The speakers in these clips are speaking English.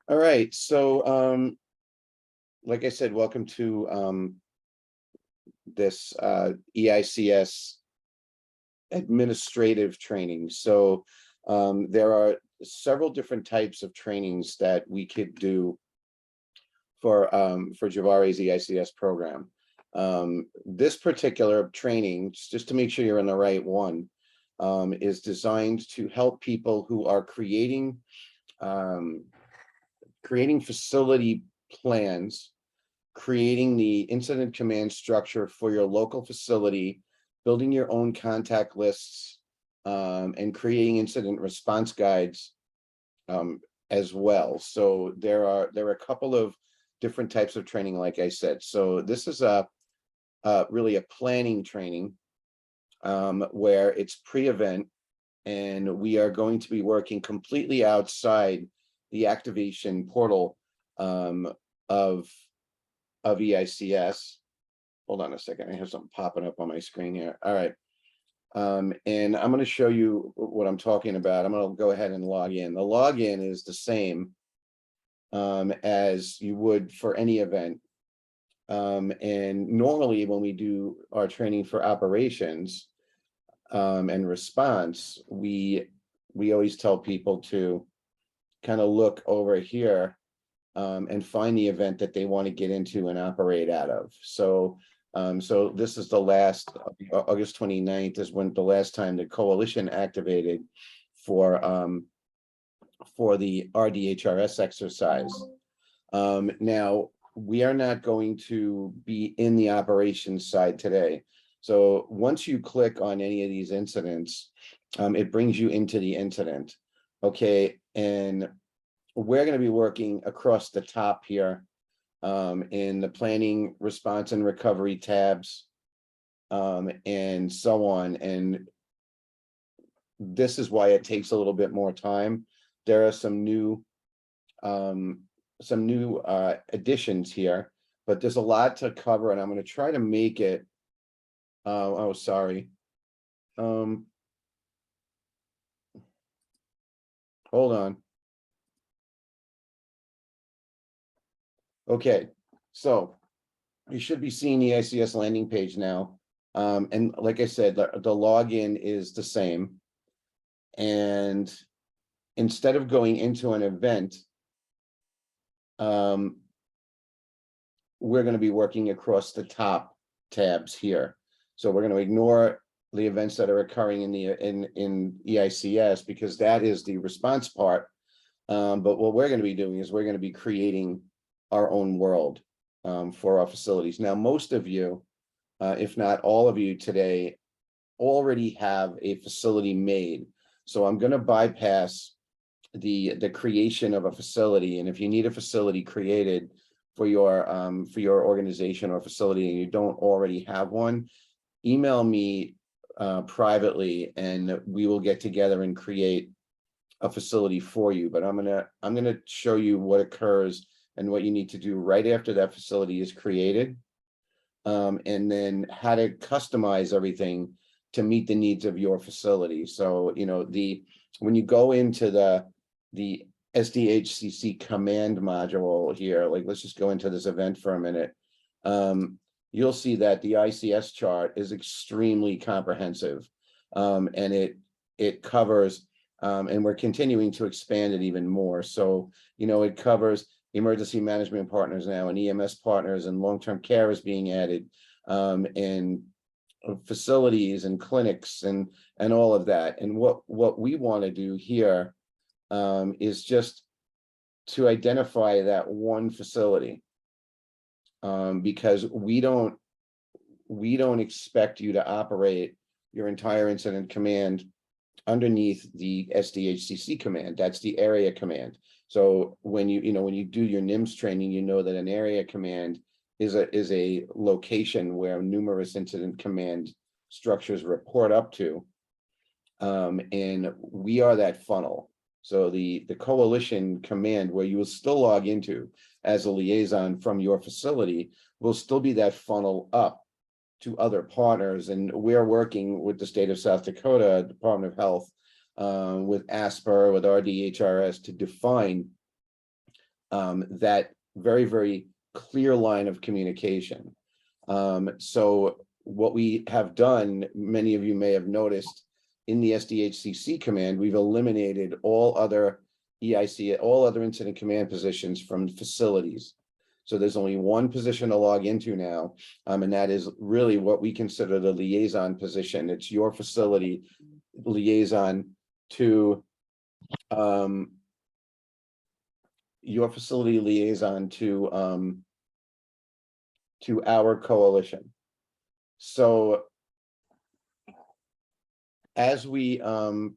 All right, so like I said, welcome to this eICS administrative training. So there are several different types of trainings that we could do for Javari's eICS program. This particular training, just to make sure you're in the right one, is designed to help people who are creating facility plans, creating the incident command structure for your local facility, building your own contact lists, and creating incident response guides as well. So there are a couple of different types of training, like I said. So this is really a planning training where it's pre-event, and we are going to be working completely outside the activation portal of eICS. Hold on a second, I have something popping up on my screen here. All right, and I'm going to show you what I'm talking about. I'm going to go ahead and log in. The login is the same as you would for any event. And normally when we do our training for operations and response, we always tell people to kind of look over here and find the event that they want to get into and operate out of. So so this is the last, August 29th is when the last time the coalition activated for the RDHRS exercise. Now we are not going to be in the operations side today. So once you click on any of these incidents, it brings you into the incident. Okay, and we're going to be working across the top here in the planning, response, and recovery tabs, and so on. And this is why it takes a little bit more time. There are some new additions here, but there's a lot to cover, and I'm going to try to make it. Oh, sorry. Hold on. Okay, so you should be seeing the eICS landing page now. And like I said, the login is the same. And instead of going into an event, we're going to be working across the top tabs here. So we're going to ignore the events that are occurring in eICS, because that is the response part. But what we're going to be doing is we're going to be creating our own world for our facilities. Now, most of you, if not all of you today, already have a facility made. So I'm going to bypass the creation of a facility. And if you need a facility created for your organization or facility and you don't already have one, email me privately, and we will get together and create a facility for you. But I'm gonna show you what occurs and what you need to do right after that facility is created, and then how to customize everything to meet the needs of your facility. So, you know, when you go into the SDHCC command module here, like let's just go into this event for a minute. You'll see that the ICS chart is extremely comprehensive, and it covers, and we're continuing to expand it even more. So, you know, it covers emergency management partners now, and EMS partners, and long-term care is being added, and facilities and clinics and all of that. And what we want to do here is just to identify that one facility, because we don't expect you to operate your entire incident command underneath the SDHCC command. That's the area command. So when you do your NIMS training, you know that an area command is a location where numerous incident command structures report up to, and we are that funnel. So the coalition command, where you will still log into as a liaison from your facility, will still be that funnel up to other partners. And we're working with the state of South Dakota Department of Health with ASPR, with RDHRS to define that very, very clear line of communication. So what we have done, many of you may have noticed, in the SDHCC command, we've eliminated all other eICS, all other incident command positions from facilities. So there's only one position to log into now, and that is really what we consider the liaison position. It's your facility liaison to our coalition. So as we hold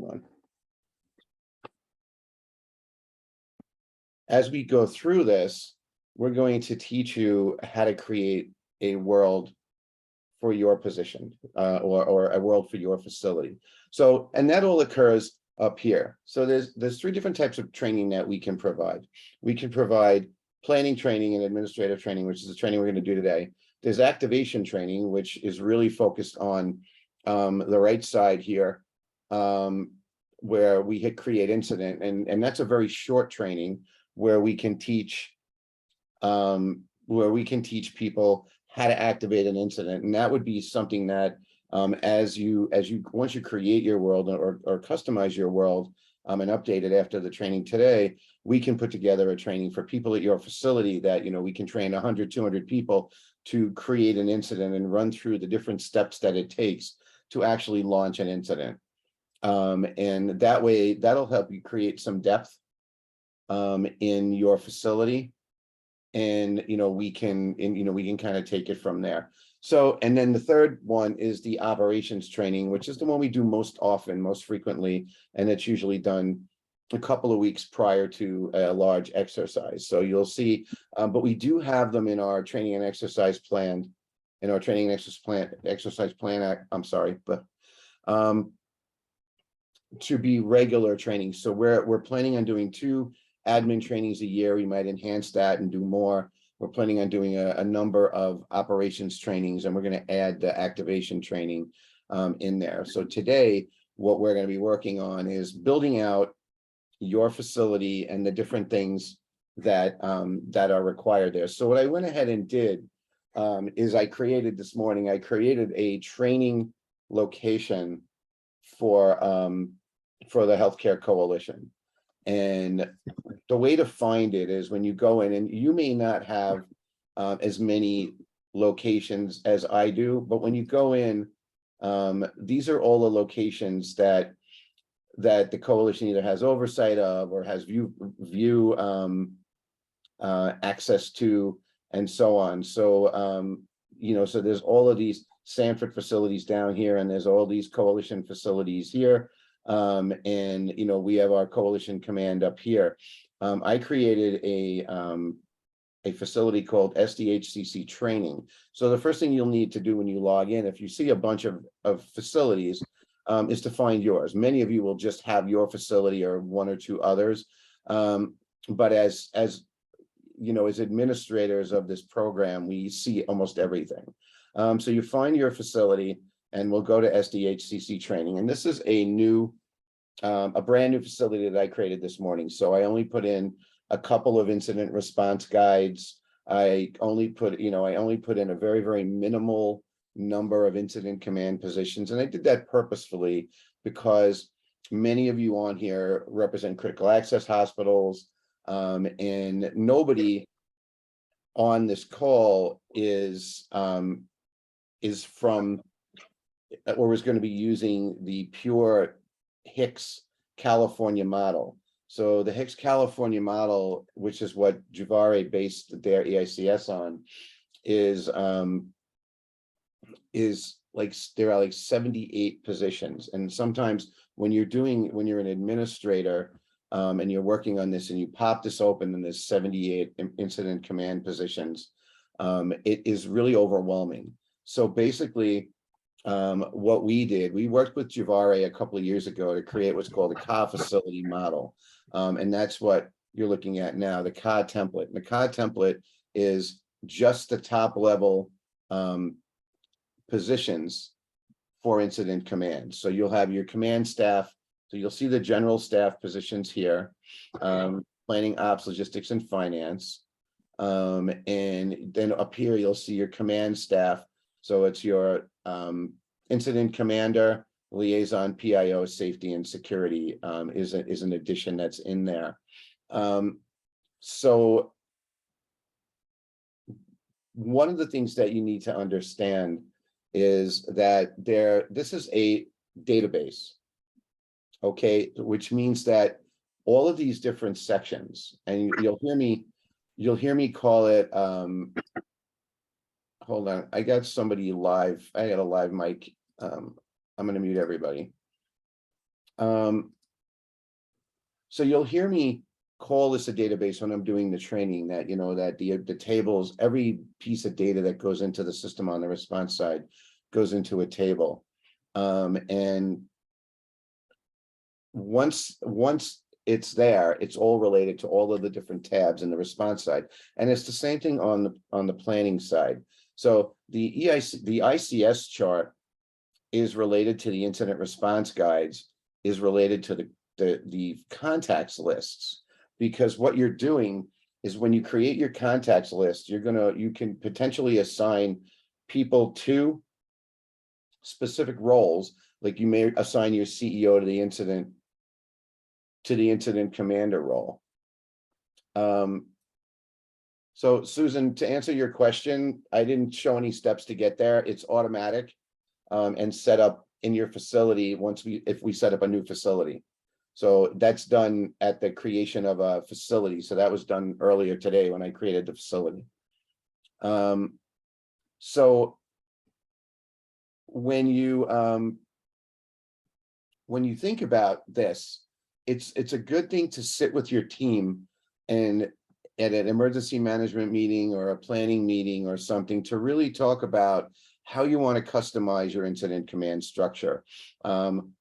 on. As we go through this, we're going to teach you how to create a world for your position, or a world for your facility. So, and that all occurs up here. So there's three different types of training that we can provide. We can provide planning training and administrative training, which is the training we're going to do today. There's activation training, which is really focused on the right side here, where we hit create incident, and that's a very short training where we can teach people how to activate an incident. And that would be something that once you create your world or customize your world and update it after the training today, we can put together a training for people at your facility that, we can train 100, 200 people to create an incident and run through the different steps that it takes to actually launch an incident. And that way, that'll help you create some depth in your facility. And we can kind of take it from there. So, and then the third one is the operations training, which is the one we do most often, most frequently, and it's usually done a couple of weeks prior to a large exercise. So you'll see, but we do have them in our training and exercise plan, exercise plan. I'm sorry, but to be regular training. So we're planning on doing 2 admin trainings a year. We might enhance that and do more. We're planning on doing a number of operations trainings, and we're going to add the activation training in there. So today, what we're going to be working on is building out your facility and the different things that are required there. So what I went ahead and did is I created a training location for the Healthcare Coalition. And the way to find it is when you go in, and you may not have as many locations as I do, but when you go in, these are all the locations that the coalition either has oversight of or has view access to, and so on. So so there's all of these Sanford facilities down here, and there's all these coalition facilities here. And we have our coalition command up here. I created a facility called SDHCC training. So the first thing you'll need to do when you log in, if you see a bunch of facilities, is to find yours. Many of you will just have your facility or 1 or 2 others. But as administrators of this program, we see almost everything. So you find your facility, and we'll go to SDHCC training. And this is a brand new facility that I created this morning. So I only put in a couple of incident response guides. I only put in a very, very minimal number of incident command positions. And I did that purposefully because many of you on here represent critical access hospitals, and nobody on this call is from or is going to be using the pure HICS California model. So the HICS California model, which is what Juvare based their eICS on, is like there are like 78 positions. And sometimes when you're an administrator and you're working on this and you pop this open and there's 78 incident command positions, it is really overwhelming. So basically, what we worked with Juvare a couple of years ago to create what's called a CA facility model. And that's what you're looking at now, the CA template. And the CA template is just the top level positions for incident command. So you'll have your command staff. So you'll see the general staff positions here, planning, ops, logistics, and finance. And then up here, you'll see your command staff. So it's your incident commander, liaison, PIO, safety and security is an addition that's in there. So one of the things that you need to understand is that this is a database, okay, which means that all of these different sections, and you'll hear me call it, hold on, I got somebody live, I got a live mic. I'm going to mute everybody. So you'll hear me call this a database when I'm doing the training, that, you know, that the tables, every piece of data that goes into the system on the response side goes into a table. And once it's there, it's all related to all of the different tabs in the response side. And it's the same thing on the planning side. So the ICS chart is related to the incident response guides, is related to the contacts lists, because what you're doing is when you create your contacts list, you can potentially assign people to specific roles. Like you may assign your CEO to the incident commander role. So Susan, to answer your question, I didn't show any steps to get there. It's automatic and set up in your facility if we set up a new facility. So that's done at the creation of a facility. So that was done earlier today when I created the facility. So when you think about this, it's a good thing to sit with your team and at an emergency management meeting or a planning meeting or something to really talk about how you want to customize your incident command structure,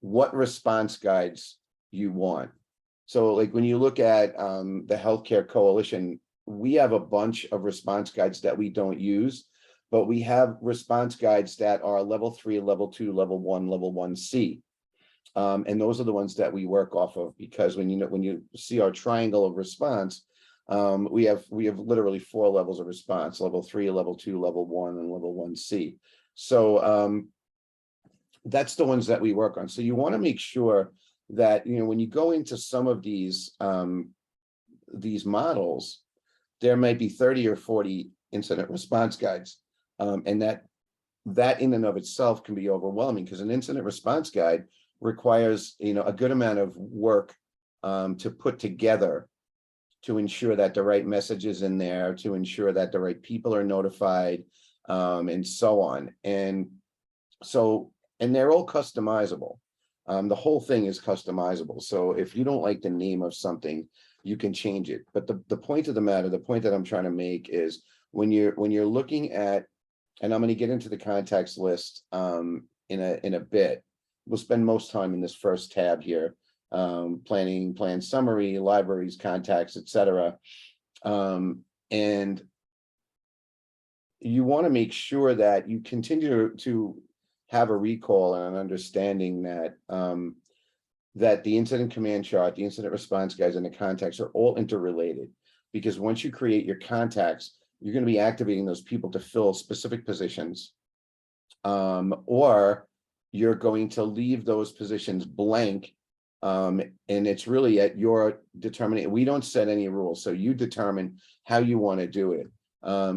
what response guides you want. So like when you look at the Healthcare Coalition, we have a bunch of response guides that we don't use, but we have response guides that are level 3, level 2, level 1, level 1C. And those are the ones that we work off of, because when you see our triangle of response, we have literally 4 levels of response: level 3, level 2, level 1, and level 1C. So that's the ones that we work on. So you want to make sure that, you know, when you go into some of these models, there might be 30 or 40 incident response guides, and that in and of itself can be overwhelming, because an incident response guide requires, you know, a good amount of work to put together, to ensure that the right message is in there, to ensure that the right people are notified, and so on. And they're all customizable. The whole thing is customizable. So if you don't like the name of something, you can change it. But the point of the matter, the point that I'm trying to make is when you're looking at, and I'm going to get into the contacts list in a bit. We'll spend most time in this first tab here. Planning, plan summary, libraries, contacts, etc. And you want to make sure that you continue to have a recall and an understanding that that the incident command chart, the incident response guides, and the contacts are all interrelated. Because once you create your contacts, you're going to be activating those people to fill specific positions, or you're going to leave those positions blank. And it's really at your determining. We don't set any rules, so you determine how you want to do it.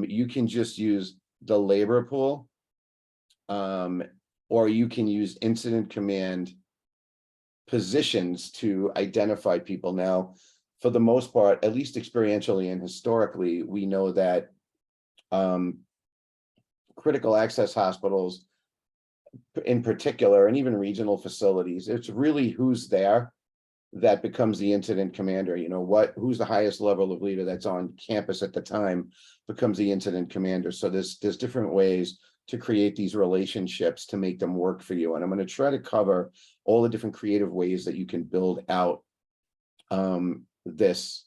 You can just use the labor pool, or you can use incident command positions to identify people. Now, for the most part, at least experientially and historically, we know that critical access hospitals in particular, and even regional facilities, it's really who's there that becomes the incident commander. You know, who's the highest level of leader that's on campus at the time becomes the incident commander. So there's different ways to create these relationships to make them work for you. And I'm going to try to cover all the different creative ways that you can build out this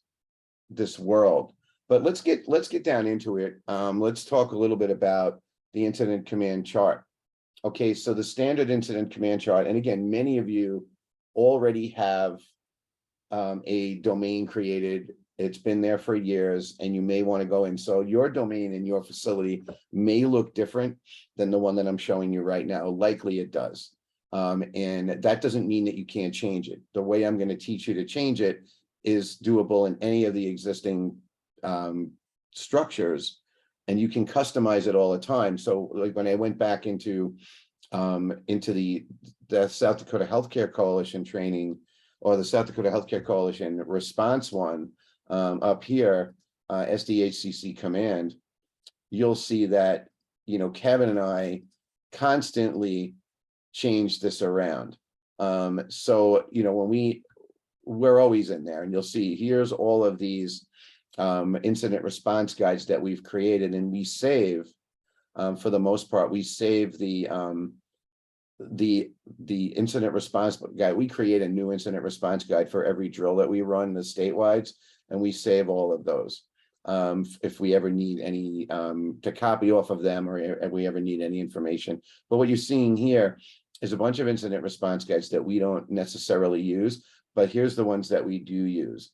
world. But let's get down into it. Let's talk a little bit about the incident command chart. Okay, so the standard incident command chart, and again, many of you already have a domain created. It's been there for years, and you may want to go in. So your domain in your facility may look different than the one that I'm showing you right now. Likely it does. And that doesn't mean that you can't change it. The way I'm going to teach you to change it is doable in any of the existing structures, and you can customize it all the time. So like when I went back into the South Dakota Healthcare Coalition training, or the South Dakota Healthcare Coalition response one, up here, SDHCC command, you'll see that, you know, Kevin and I constantly change this around. So, you know, when we're always in there, and you'll see here's all of these incident response guides that we've created, and we save, for the most part, we save the incident response guide. We create a new incident response guide for every drill that we run, the statewide, and we save all of those. If we ever need any to copy off of them, or if we ever need any information. But what you're seeing here is a bunch of incident response guides that we don't necessarily use, but here's the ones that we do use.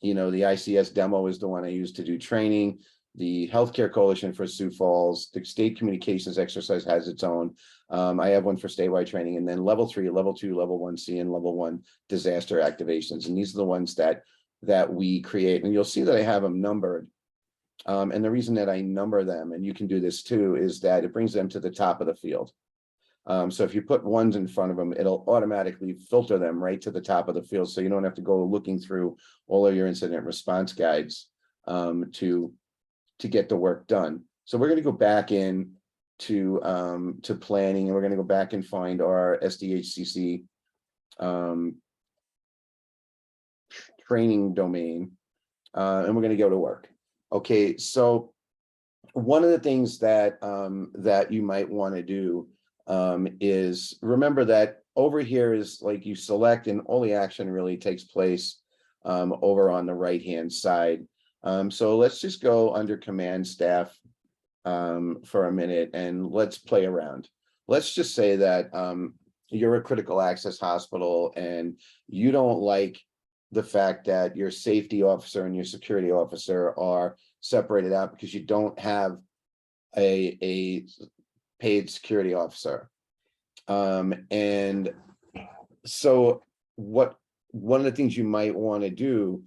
You know, the eICS demo is the one I use to do training. The Healthcare Coalition for Sioux Falls, the state communications exercise has its own. I have one for statewide training, and then level 3, level 2, level 1C, and level 1 disaster activations. And these are the ones that we create, and you'll see that I have them numbered. And the reason that I number them, and you can do this too, is that it brings them to the top of the field. So if you put ones in front of them, it'll automatically filter them right to the top of the field, so you don't have to go looking through all of your incident response guides to get the work done. So we're going to go back in to planning, and we're going to go back and find our SDHCC training domain, and we're going to go to work. Okay, so one of the things that that you might want to do is remember that over here is like you select, and all the action really takes place over on the right hand side. So let's just go under command staff for a minute, and let's play around. Let's just say that you're a critical access hospital, and you don't like the fact that your safety officer and your security officer are separated out because you don't have a paid security officer. And so one of the things you might want to do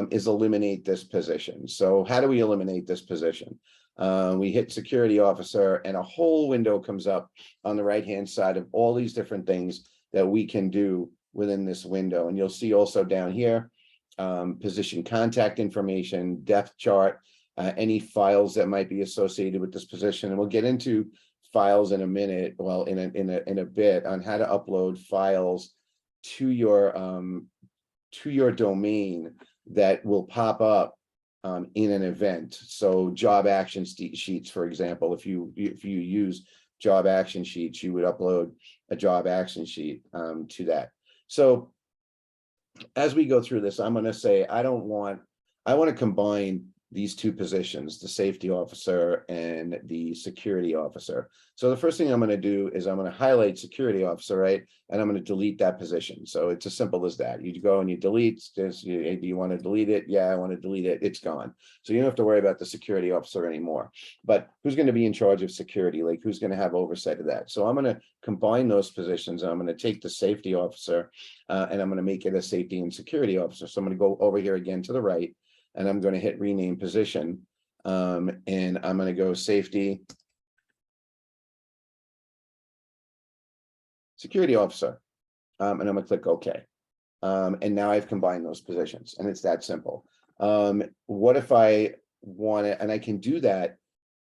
is eliminate this position. So how do we eliminate this position? We hit security officer, and a whole window comes up on the right hand side of all these different things that we can do within this window. And you'll see also down here, position contact information, depth chart, any files that might be associated with this position. And we'll get into files in a minute, well, in a bit, on how to upload files to your domain that will pop up in an event. So job action sheets, for example, if you use job action sheets, you would upload a job action sheet to that. So as we go through this, I'm going to say I want to combine these two positions, the safety officer and the security officer. So the first thing I'm going to do is I'm going to highlight security officer, right? And I'm going to delete that position. So it's as simple as that. You go and you delete this. Do you want to delete it? Yeah, I want to delete it. It's gone. So you don't have to worry about the security officer anymore. But who's going to be in charge of security? Like, who's going to have oversight of that? So I'm going to combine those positions. And I'm going to take the safety officer and I'm going to make it a safety and security officer. So I'm going to go over here again to the right, and I'm going to hit rename position, and I'm going to go safety security officer, and I'm going to click OK. And now I've combined those positions, and it's that simple. What if I want to, and I can do that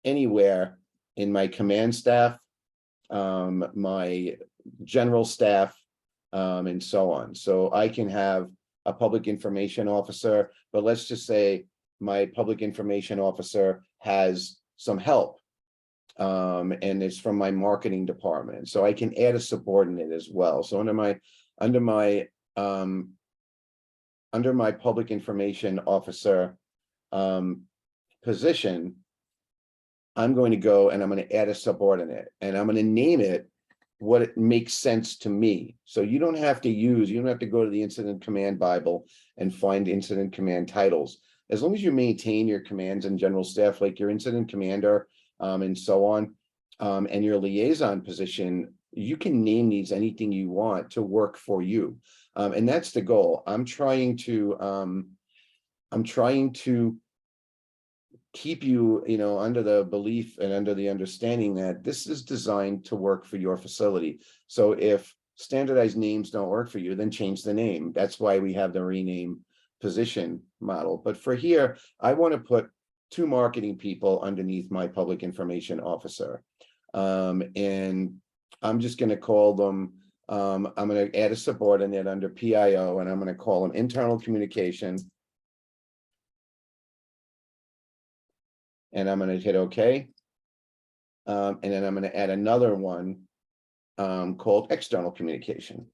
anywhere in my command staff, my general staff, and so on. So I can have a public information officer, but let's just say my public information officer has some help, and it's from my marketing department. So I can add a subordinate as well. So under my public information officer position, I'm going to go and I'm going to add a subordinate, and I'm going to name it what it makes sense to me. So you don't have to go to the incident command Bible and find incident command titles. As long as you maintain your commands and general staff, like your incident commander, and so on, and your liaison position, you can name these anything you want to work for you. And that's the goal. I'm trying to keep you, under the belief and under the understanding that this is designed to work for your facility. So if standardized names don't work for you, then change the name. That's why we have the rename position model. But for here, I want to put 2 marketing people underneath my public information officer. And I'm just going to call them, I'm going to add a subordinate under PIO, and I'm going to call them internal communication. And I'm going to hit OK. And then I'm going to add another one called external communication.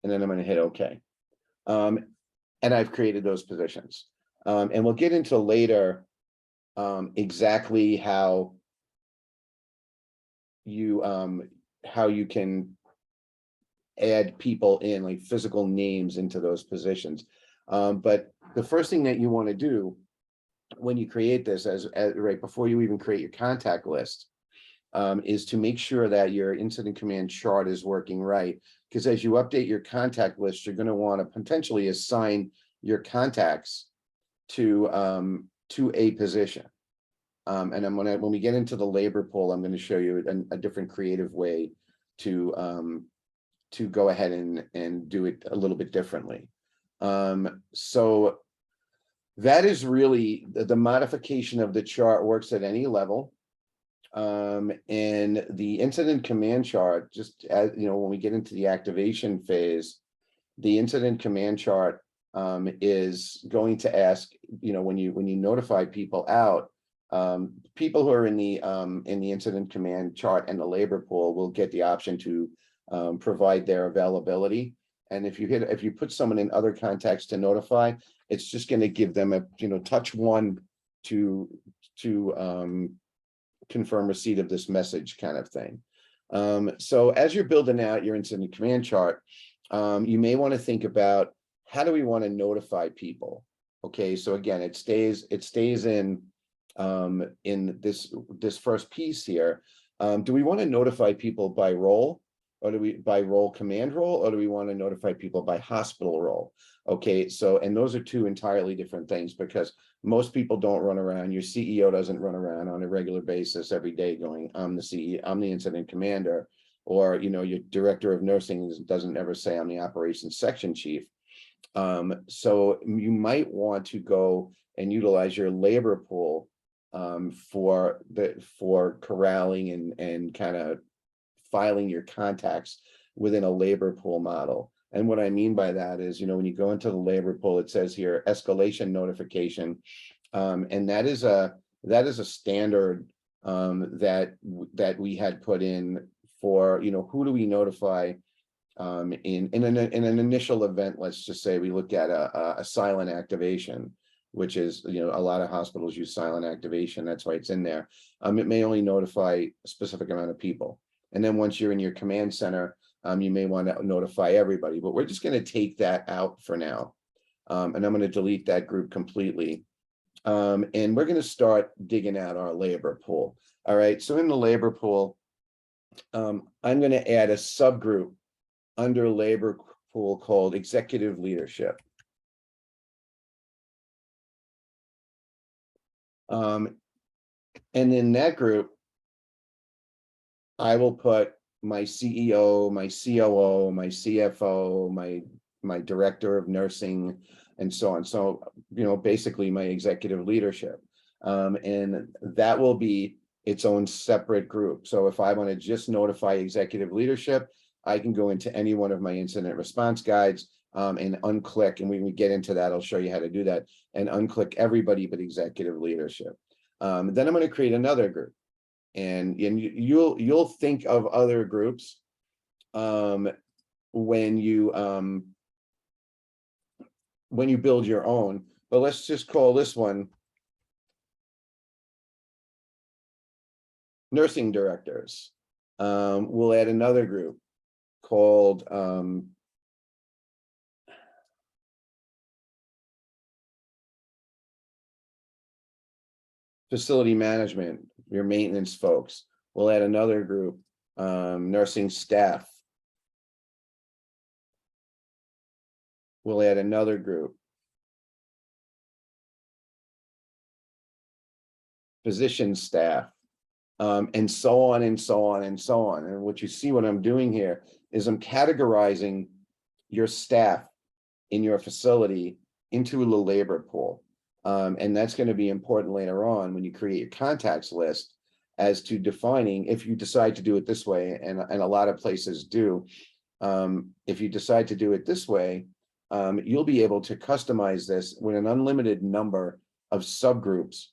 And then I'm going to hit OK. And I've created those positions. And we'll get into later exactly how you can add people in, like physical names into those positions. But the first thing that you want to do when you create this, as right before you even create your contact list, is to make sure that your incident command chart is working right. Because as you update your contact list, you're going to want to potentially assign your contacts to a position. And when we get into the labor pool, I'm going to show you a different creative way to go ahead and do it a little bit differently. So that is really the modification of the chart. Works at any level. And the incident command chart, just as when we get into the activation phase, the incident command chart is going to ask, when you notify people out, people who are in the incident command chart and the labor pool will get the option to provide their availability. And if you put someone in other contacts to notify, it's just going to give them a touch 1 to confirm receipt of this message kind of thing. So as you're building out your incident command chart, you may want to think about, how do we want to notify people? Okay, so again, it stays in this first piece here. Do we want to notify people by role, or do we by role, command role, or do we want to notify people by hospital role? Okay, so, and those are 2 entirely different things, because most people don't run around. Your CEO doesn't run around on a regular basis every day going, I'm the CEO, I'm the incident commander, or your director of nursing doesn't ever say, I'm the operations section chief. So you might want to go and utilize your labor pool for corralling and kind of filing your contacts within a labor pool model. And what I mean by that is, when you go into the labor pool, it says here escalation notification, and that is a standard that we had put in for, who do we notify in an initial event. Let's just say we look at a silent activation, which is, a lot of hospitals use silent activation. That's why it's in there. It may only notify a specific amount of people. And then once you're in your command center, you may want to notify everybody, but we're just going to take that out for now. And I'm going to delete that group completely. And we're going to start digging out our labor pool. All right, so in the labor pool, I'm going to add a subgroup under labor pool called executive leadership. And in that group, I will put my CEO, my COO, my CFO, my director of nursing, and so on. So, basically my executive leadership. And that will be its own separate group. So if I want to just notify executive leadership, I can go into any one of my incident response guides and unclick, and when we get into that, I'll show you how to do that, and unclick everybody but executive leadership. Then I'm going to create another group. And you'll think of other groups when you when you build your own, but let's just call this one nursing directors. We'll add another group called facility management, your maintenance folks. We'll add another group, nursing staff. We'll add another group, physician staff, and so on and so on and so on. And what you see what I'm doing here is I'm categorizing your staff in your facility into a labor pool. And that's going to be important later on when you create your contacts list as to defining, if you decide to do it this way, and a lot of places do, if you decide to do it this way, you'll be able to customize this with an unlimited number of subgroups.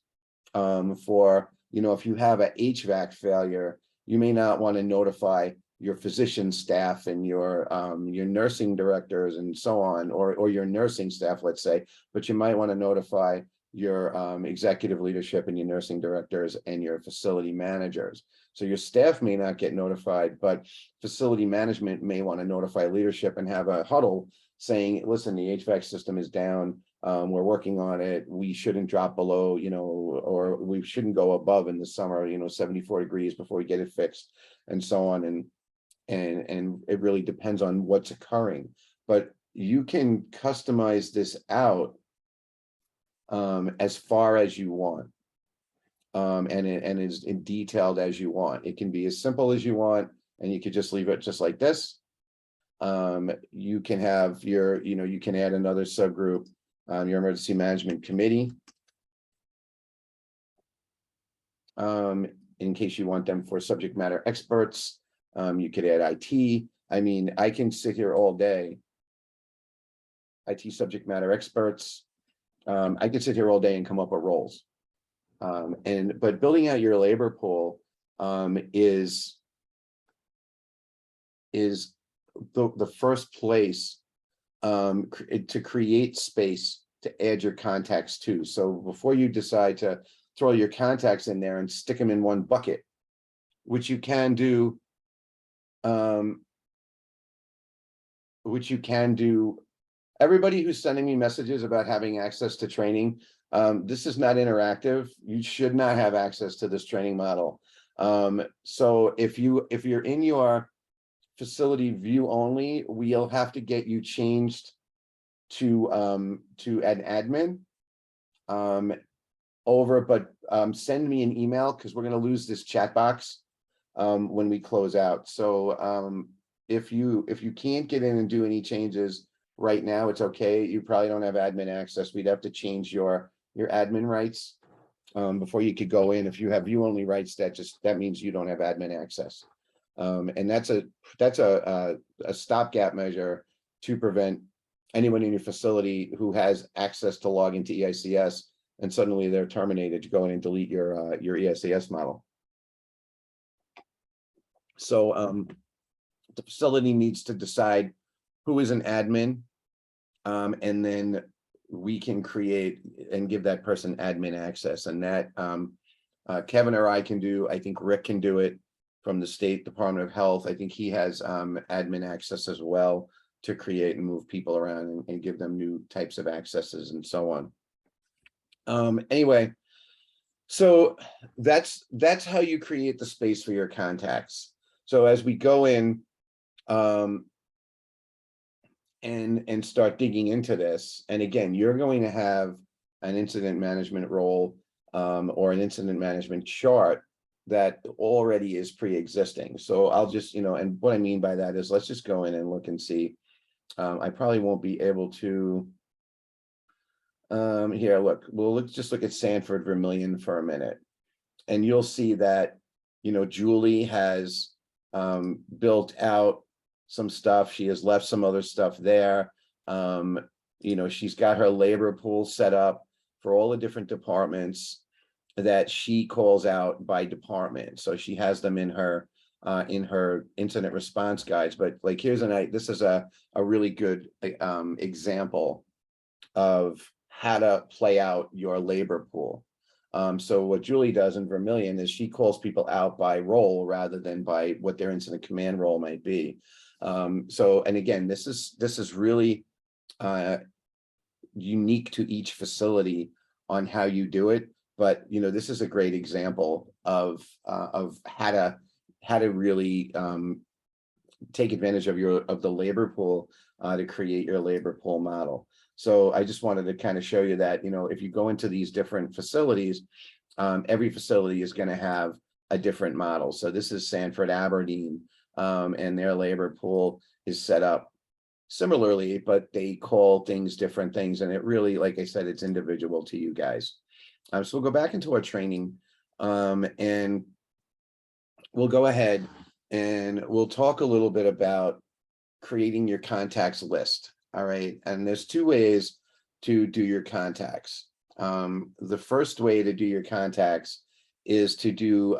For, if you have a HVAC failure, you may not want to notify your physician staff and your nursing directors and so on, or your nursing staff, let's say, but you might want to notify your executive leadership and your nursing directors and your facility managers. So your staff may not get notified, but facility management may want to notify leadership and have a huddle saying, listen, the HVAC system is down. We're working on it. We shouldn't drop below, or we shouldn't go above in the summer, 74 degrees before we get it fixed, and so on. And it really depends on what's occurring, but you can customize this out as far as you want, and as detailed as you want. It can be as simple as you want, and you could just leave it just like this. You can have your, you can add another subgroup, your emergency management committee, in case you want them for subject matter experts. You could add IT. I mean, I can sit here all day. IT subject matter experts. I could sit here all day and come up with roles. But building out your labor pool is the first place to create space to add your contacts to. So before you decide to throw your contacts in there and stick them in one bucket, which you can do, everybody who's sending me messages about having access to training, this is not interactive. You should not have access to this training model. So if you're in your facility view only, we'll have to get you changed to an admin but send me an email, because we're going to lose this chat box when we close out. So if you can't get in and do any changes right now, it's okay. You probably don't have admin access. We'd have to change your admin rights before you could go in. If you have view only rights, that means you don't have admin access. And that's a stopgap measure to prevent anyone in your facility who has access to log into eICS and suddenly they're terminated to go in and delete your eICS model. So the facility needs to decide who is an admin, and then we can create and give that person admin access. And that Kevin or I can do. I think Rick can do it from the State Department of Health. I think he has admin access as well to create and move people around and give them new types of accesses and so on. Anyway, so that's how you create the space for your contacts. So as we go in and start digging into this, and again, you're going to have an incident management role or an incident management chart that already is pre-existing. So I'll just, and what I mean by that is, let's just go in and look and see. I probably won't be able to, here, look, let's just look at Sanford Vermillion for a minute. And you'll see that, Julie has built out some stuff. She has left some other stuff there. She's got her labor pool set up for all the different departments that she calls out by department. So she has them in her incident response guides. But like, this is a really good example of how to play out your labor pool. So what Julie does in Vermilion is she calls people out by role rather than by what their incident command role might be. So, and again, this is really unique to each facility on how you do it. But this is a great example of how to really take advantage of the labor pool to create your labor pool model. So I just wanted to kind of show you that, if you go into these different facilities, every facility is going to have a different model. So this is Sanford Aberdeen, and their labor pool is set up similarly, but they call things different things. And it really, like I said, it's individual to you guys. So we'll go back into our training, and we'll go ahead and we'll talk a little bit about creating your contacts list. All right. And there's two ways to do your contacts. The first way to do your contacts is to do,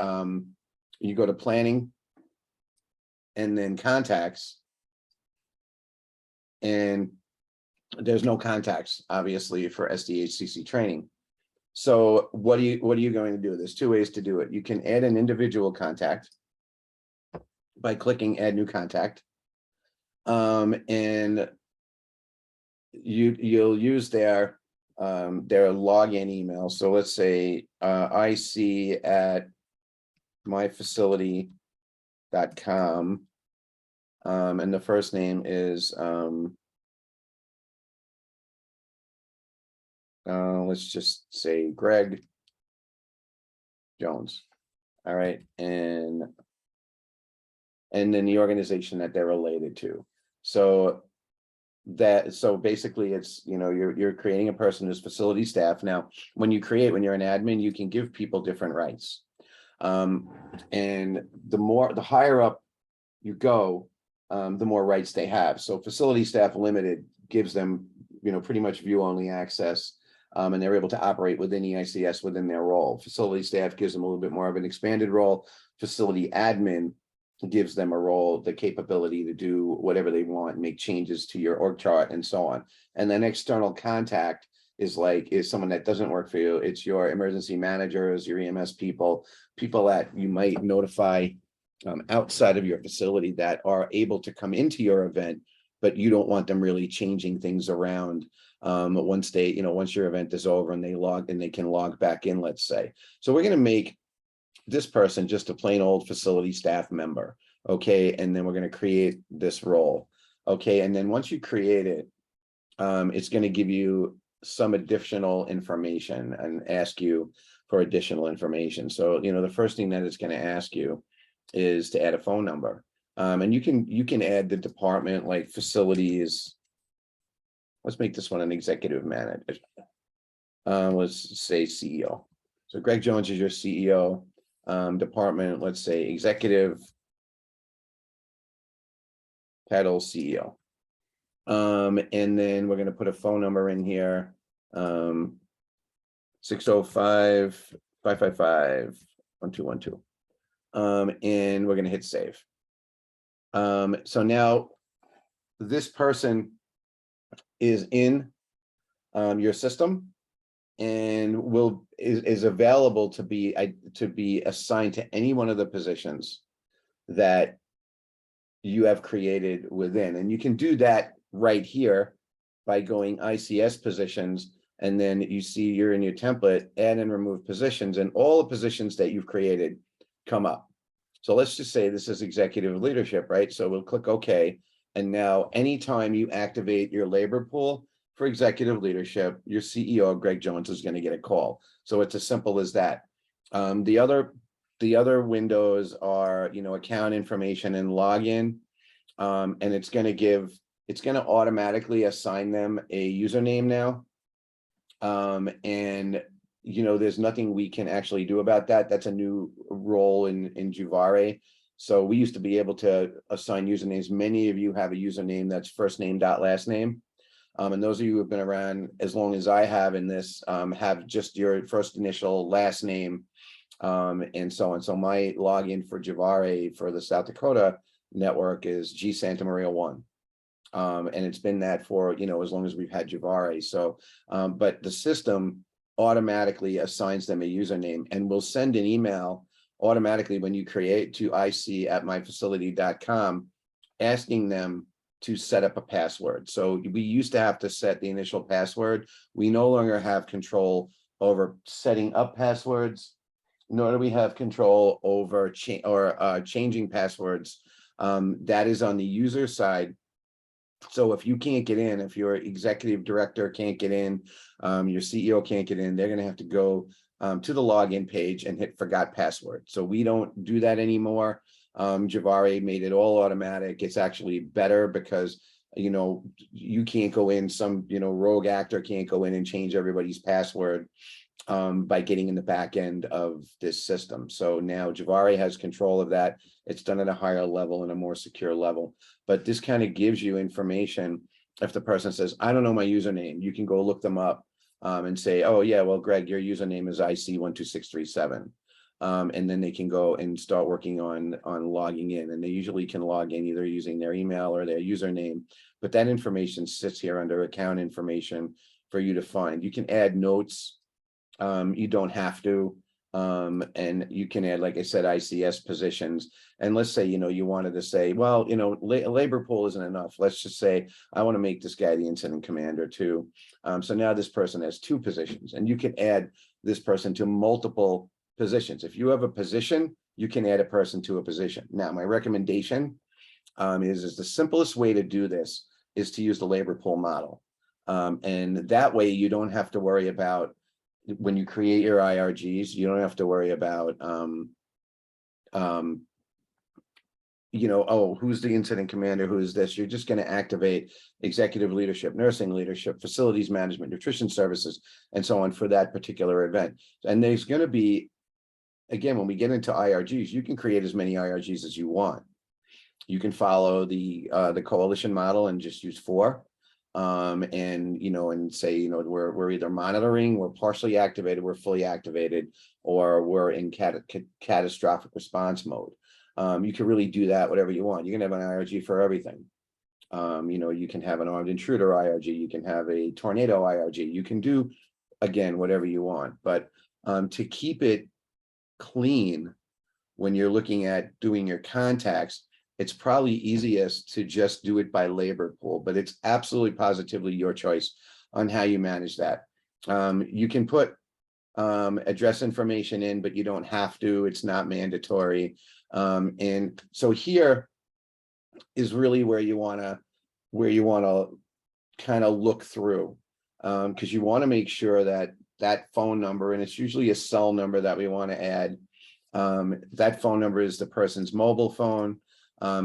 you go to planning and then contacts, and there's no contacts, obviously, for SDHCC training. So what are you going to do? There's two ways to do it. You can add an individual contact by clicking add new contact, and you'll use their login email. So let's say ic@myfacility.com, and the first name is let's just say Greg Jones. All right, and then the organization that they're related to. So basically it's, you're creating a person who's facility staff. Now, when you're an admin, you can give people different rights. And the higher up you go, the more rights they have. So facility staff limited gives them, pretty much view only access. And they're able to operate within eICS within their role. Facility staff gives them a little bit more of an expanded role. Facility admin gives them a role, the capability to do whatever they want, make changes to your org chart and so on. And then external contact is someone that doesn't work for you. It's your emergency managers, your EMS people that you might notify outside of your facility that are able to come into your event, but you don't want them really changing things around once your event is over and they can log back in, let's say. So we're going to make this person just a plain old facility staff member. Okay. And then we're going to create this role. Okay. And then once you create it, it's going to give you some additional information and ask you for additional information. So, the first thing that it's going to ask you is to add a phone number. And you can add the department, like facilities. Let's make this one an executive manager. Let's say CEO. So Greg Jones is your CEO. Department, let's say executive, title CEO. And then we're going to put a phone number in here, 605-555-1212. And we're going to hit save. So now this person is in your system and is available to be assigned to any one of the positions that you have created within. And you can do that right here by going ICS positions, and then you see you're in your template, add and remove positions, and all the positions that you've created come up. So let's just say this is executive leadership, right? So we'll click OK. And now anytime you activate your labor pool for executive leadership, your CEO, Greg Jones, is going to get a call. So it's as simple as that. The other windows are, account information and login. And it's going to automatically assign them a username now. And there's nothing we can actually do about that. That's a new role in Juvare. So we used to be able to assign usernames. Many of you have a username that's first name dot last name. And those of you who have been around as long as I have in this have just your first initial last name and so on. So my login for Juvare for the South Dakota network is G Santa Maria 1. And it's been that for, as long as we've had Javare. So, but the system automatically assigns them a username and will send an email automatically when you create to ic@myfacility.com, asking them to set up a password. So we used to have to set the initial password. We no longer have control over setting up passwords, nor do we have control over changing passwords. That is on the user side. So if you can't get in, if your executive director can't get in, your CEO can't get in, they're going to have to go to the login page and hit forgot password. So we don't do that anymore. Javare made it all automatic. It's actually better because, you can't go in, some, rogue actor can't go in and change everybody's password by getting in the back end of this system. So now Javare has control of that. It's done at a higher level and a more secure level. But this kind of gives you information. If the person says, I don't know my username, you can go look them up and say, oh yeah, well, Greg, your username is IC12637. And then they can go and start working on logging in. And they usually can log in either using their email or their username. But that information sits here under account information for you to find. You can add notes. You don't have to, and you can add, like I said, ICS positions. And let's say, you wanted to say, well, labor pool isn't enough. Let's just say, I want to make this guy the incident commander too. So now this person has 2 positions, and you can add this person to multiple positions. If you have a position, you can add a person to a position. Now, my recommendation is the simplest way to do this is to use the labor pool model. And that way you don't have to worry about, when you create your IRGs, you don't have to worry about, oh, who's the incident commander? Who is this? You're just going to activate executive leadership, nursing leadership, facilities management, nutrition services, and so on for that particular event. And there's going to be, again, when we get into IRGs, you can create as many IRGs as you want. You can follow the coalition model and just use 4. And say, we're either monitoring, we're partially activated, we're fully activated, or we're in catastrophic response mode. You can really do that whatever you want. You can have an IRG for everything. You can have an armed intruder IRG, you can have a tornado IRG, you can do, again, whatever you want. But to keep it clean when you're looking at doing your contacts, it's probably easiest to just do it by labor pool, but it's absolutely positively your choice on how you manage that. You can put address information in, but you don't have to. It's not mandatory. And so here is really where you want to kind of look through, because you want to make sure that that phone number, and it's usually a cell number that we want to add. That phone number is the person's mobile phone.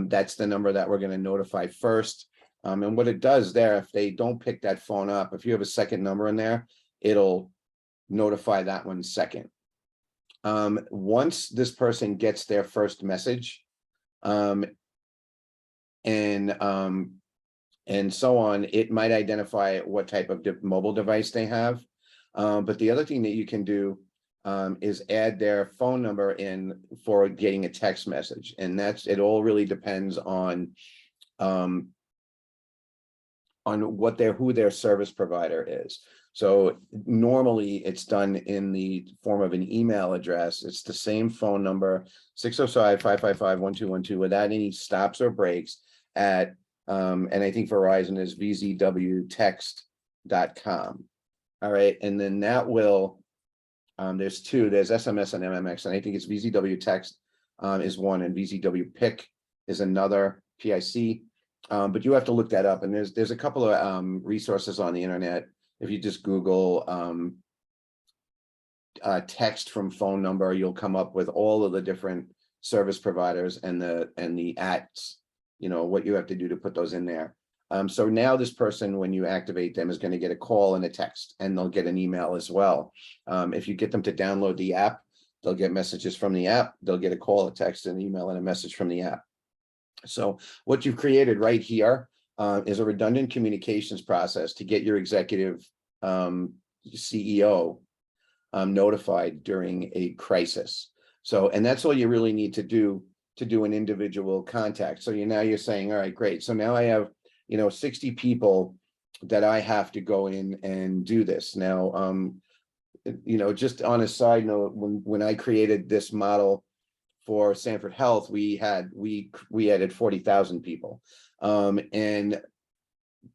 That's the number that we're going to notify first. And what it does there, if they don't pick that phone up, if you have a second number in there, it'll notify that one second. Once this person gets their first message, and so on, it might identify what type of mobile device they have. But the other thing that you can do is add their phone number in for getting a text message. And it all really depends on who their service provider is. So normally it's done in the form of an email address. It's the same phone number, 605-555-1212, without any stops or breaks at, and I think Verizon is vzwtext.com. All right. And then that will, there's 2, there's SMS and MMX, and I think it's VZW text is one, and VZW pic is another, PIC. But you have to look that up, and there's a couple of resources on the internet. If you just Google text from phone number, you'll come up with all of the different service providers and the ats, what you have to do to put those in there. So now this person, when you activate them, is going to get a call and a text, and they'll get an email as well. If you get them to download the app, they'll get messages from the app. They'll get a call, a text, an email, and a message from the app. So what you've created right here is a redundant communications process to get your executive CEO notified during a crisis. So, and that's all you really need to do an individual contact. So now you're saying, all right, great. So now I have you know, 60 people that I have to go in and do this. Now, you know, just on a side note, when I created this model for Sanford Health, we added 40,000 people.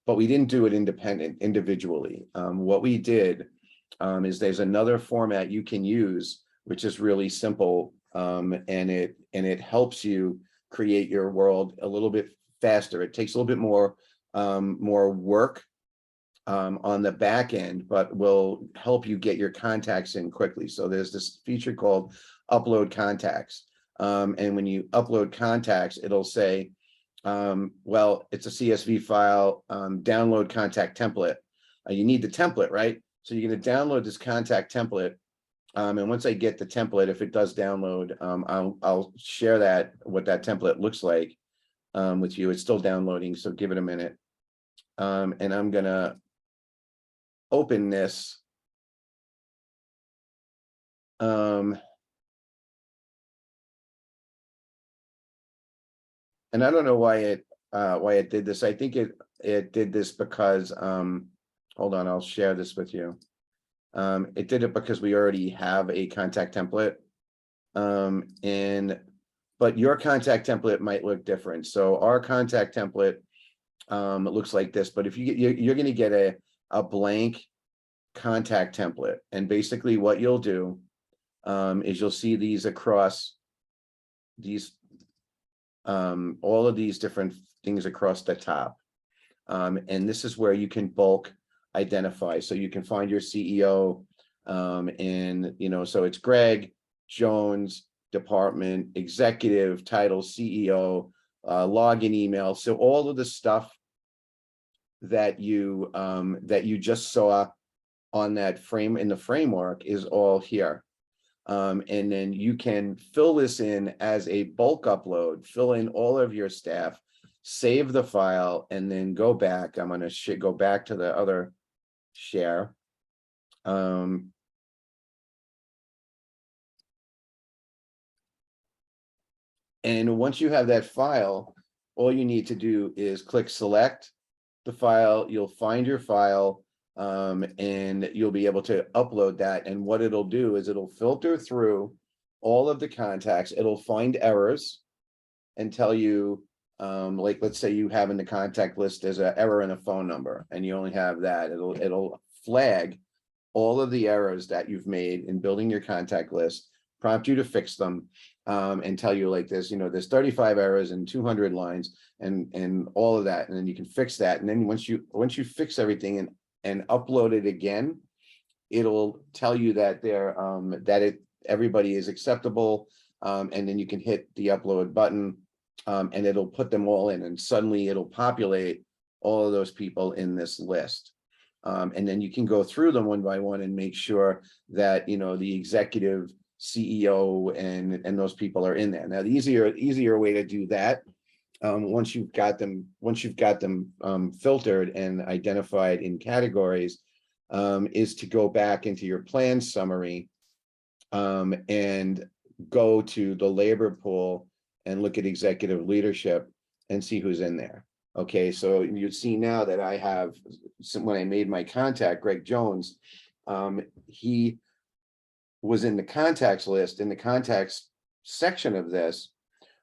But we didn't do it individually. What we did is there's another format you can use, which is really simple, and it helps you create your world a little bit faster. It takes a little bit more work on the back end, but will help you get your contacts in quickly. So there's this feature called upload contacts. And when you upload contacts, it'll say, well, it's a CSV file, download contact template. You need the template, right? So you're going to download this contact template. And once I get the template, if it does download, I'll share what that template looks like with you. It's still downloading, so give it a minute. And I'm going to open this. And I don't know why it did this. I think it did this because hold on, I'll share this with you. It did it because we already have a contact template. But your contact template might look different. So our contact template looks like this, but if you're going to get a blank contact template, and basically what you'll do is you'll see these across these all of these different things across the top, and this is where you can bulk identify. So you can find your CEO, and you know, so it's Greg Jones, department executive, title CEO, login email. So all of the stuff that you just saw on that frame in the framework is all here. And then you can fill this in as a bulk upload, fill in all of your staff, save the file, and then go back. I'm going to go back to the other share. And once you have that file, all you need to do is click select the file. You'll find your file, and you'll be able to upload that. And what it'll do is it'll filter through all of the contacts. It'll find errors and tell you, like, let's say you have in the contact list, there's an error in a phone number and you only have that. It'll flag all of the errors that you've made in building your contact list, prompt you to fix them, and tell you, like, this, you know, there's 35 errors and 200 lines and all of that. And then you can fix that. And then once you fix everything and upload it again, it'll tell you that everybody is acceptable, and then you can hit the upload button, and it'll put them all in, and suddenly it'll populate all of those people in this list, and then you can go through them one by one and make sure that, you know, the executive, CEO, and those people are in there. Now, the easier way to do that, once you've got them filtered and identified in categories, is to go back into your plan summary, and go to the labor pool and look at executive leadership and see who's in there. Okay, so you see now that I have, when I made my contact, Greg Jones, he was in the contacts list, in the contacts section of this,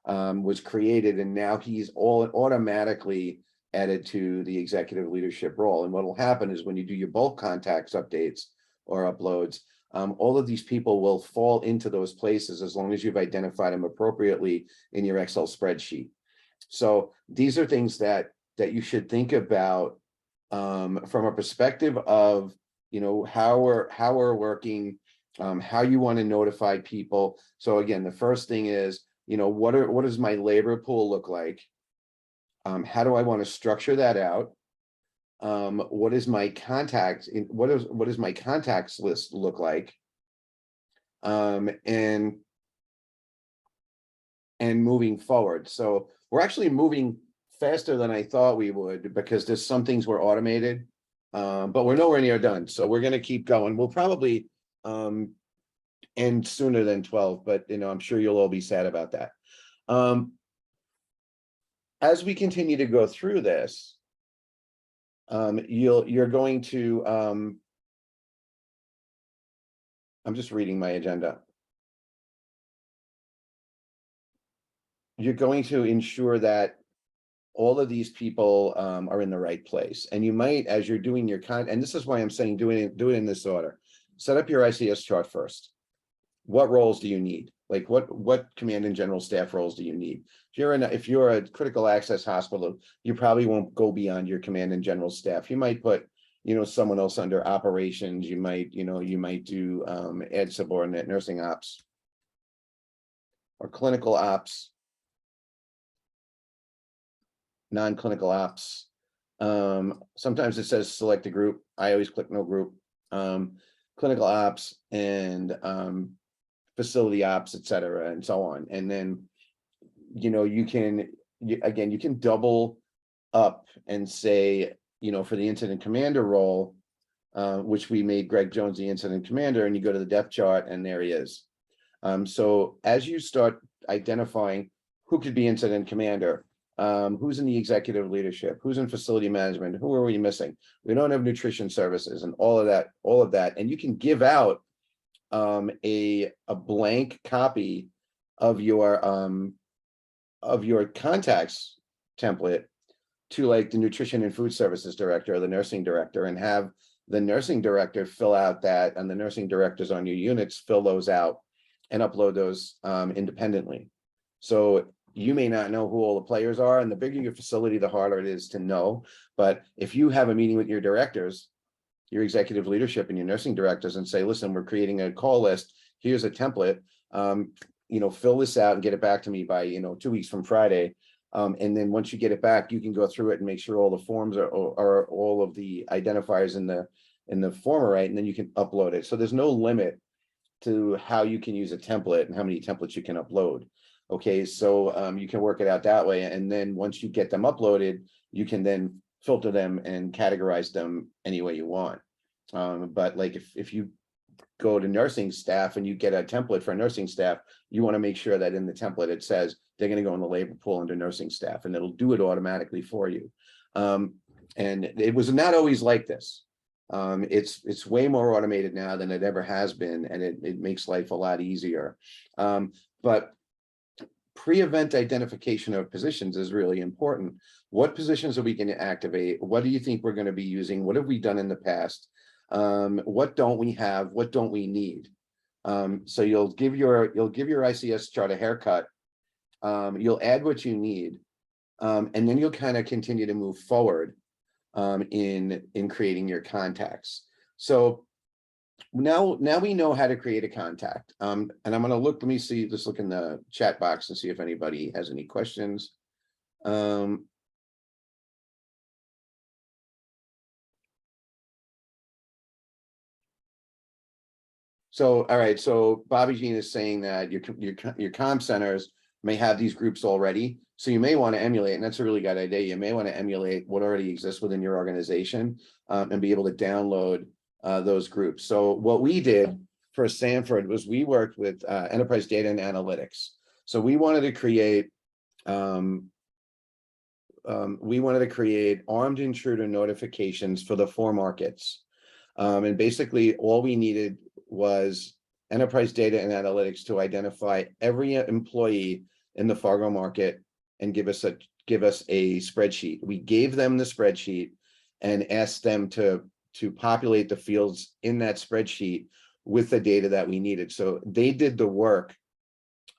was created, and now he's all automatically added to the executive leadership role. And what will happen is when you do your bulk contacts updates or uploads, all of these people will fall into those places as long as you've identified them appropriately in your Excel spreadsheet. So these are things that you should think about from a perspective of, you know, how we're working, how you want to notify people. So again, the first thing is, you know, what does my labor pool look like? How do I want to structure that out? What is my contacts? What does my contacts list look like? And moving forward. So we're actually moving faster than I thought we would, because there's some things were automated, but we're nowhere near done. So we're going to keep going. We'll probably end sooner than 12, but, you know, I'm sure you'll all be sad about that. As we continue to go through this, you're going to, I'm just reading my agenda. You're going to ensure that all of these people are in the right place. And you might, as you're doing your and this is why I'm saying do it in this order. Set up your ICS chart first. What roles do you need? Like what command and general staff roles do you need? If you're a critical access hospital, you probably won't go beyond your command and general staff. You might put, someone else under operations. You might do ed subordinate, nursing ops, or clinical ops, non-clinical ops. Sometimes it says select a group. I always click no group. Clinical ops and facility ops, et cetera, and so on. And then, you can double up and say, for the incident commander role, which we made Greg Jones the incident commander, and you go to the depth chart and there he is. So as you start identifying who could be incident commander, who's in the executive leadership, who's in facility management, who are we missing? We don't have nutrition services and all of that. And you can give out a blank copy of your contacts template to like the nutrition and food services director or the nursing director, and have the nursing director fill out that, and the nursing directors on your units fill those out and upload those independently. So you may not know who all the players are, and the bigger your facility, the harder it is to know. But if you have a meeting with your directors, your executive leadership and your nursing directors, and say, listen, we're creating a call list. Here's a template. Fill this out and get it back to me by, 2 weeks from Friday. And then once you get it back, you can go through it and make sure all the forms are all of the identifiers in the form are right, and then you can upload it. So there's no limit to how you can use a template and how many templates you can upload. Okay, so you can work it out that way. And then once you get them uploaded, you can then filter them and categorize them any way you want. But like if you go to nursing staff and you get a template for nursing staff, you want to make sure that in the template it says they're going to go in the labor pool under nursing staff, and it'll do it automatically for you. And it was not always like this. It's way more automated now than it ever has been, and it makes life a lot easier. But pre-event identification of positions is really important. What positions are we going to activate? What do you think we're going to be using? What have we done in the past? What don't we have? What don't we need? So you'll give your ICS chart a haircut. You'll add what you need, and then you'll kind of continue to move forward in creating your contacts. So now we know how to create a contact. And I'm going to look. Let me see. Just look in the chat box and see if anybody has any questions. So, all right. So Bobby Jean is saying that your comm centers may have these groups already. So you may want to emulate, and that's a really good idea. You may want to emulate what already exists within your organization and be able to download those groups. So what we did for Sanford was we worked with enterprise data and analytics. So we wanted to create armed intruder notifications for the 4 markets. And basically all we needed was enterprise data and analytics to identify every employee in the Fargo market and give us a spreadsheet. We gave them the spreadsheet and asked them to populate the fields in that spreadsheet with the data that we needed. So they did the work,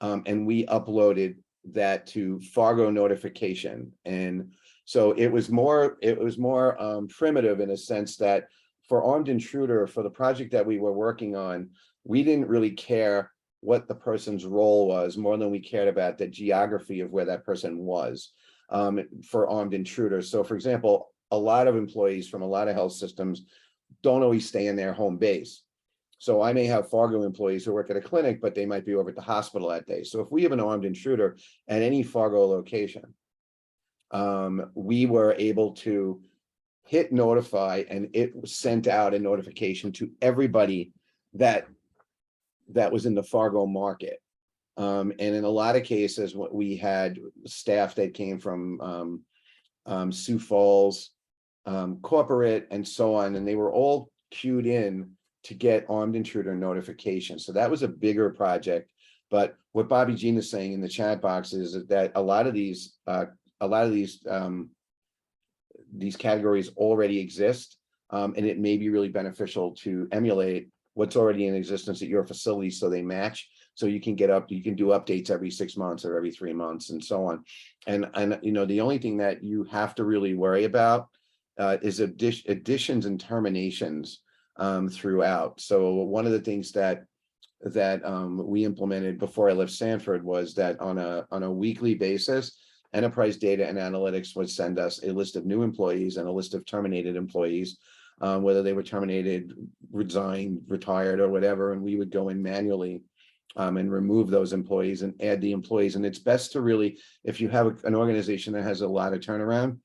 and we uploaded that to Fargo notification. And so it was more primitive in a sense that for armed intruder, for the project that we were working on, we didn't really care what the person's role was more than we cared about the geography of where that person was for armed intruders. So for example, a lot of employees from a lot of health systems don't always stay in their home base. So I may have Fargo employees who work at a clinic, but they might be over at the hospital that day. So if we have an armed intruder at any Fargo location, we were able to hit notify, and it sent out a notification to everybody that was in the Fargo market. And in a lot of cases, what we had staff that came from Sioux Falls, corporate and so on, and they were all queued in to get armed intruder notification. So that was a bigger project. But what Bobby Jean is saying in the chat box is that a lot of these categories already exist, and it may be really beneficial to emulate what's already in existence at your facility so they match. So you can you can do updates every 6 months or every 3 months and so on. And the only thing that you have to really worry about is additions and terminations throughout. So one of the things that we implemented before I left Sanford was that on a weekly basis, Enterprise Data and Analytics would send us a list of new employees and a list of terminated employees, whether they were terminated, resigned, retired, or whatever, and we would go in manually and remove those employees and add the employees. And it's best to really, if you have an organization that has a lot of turnaround,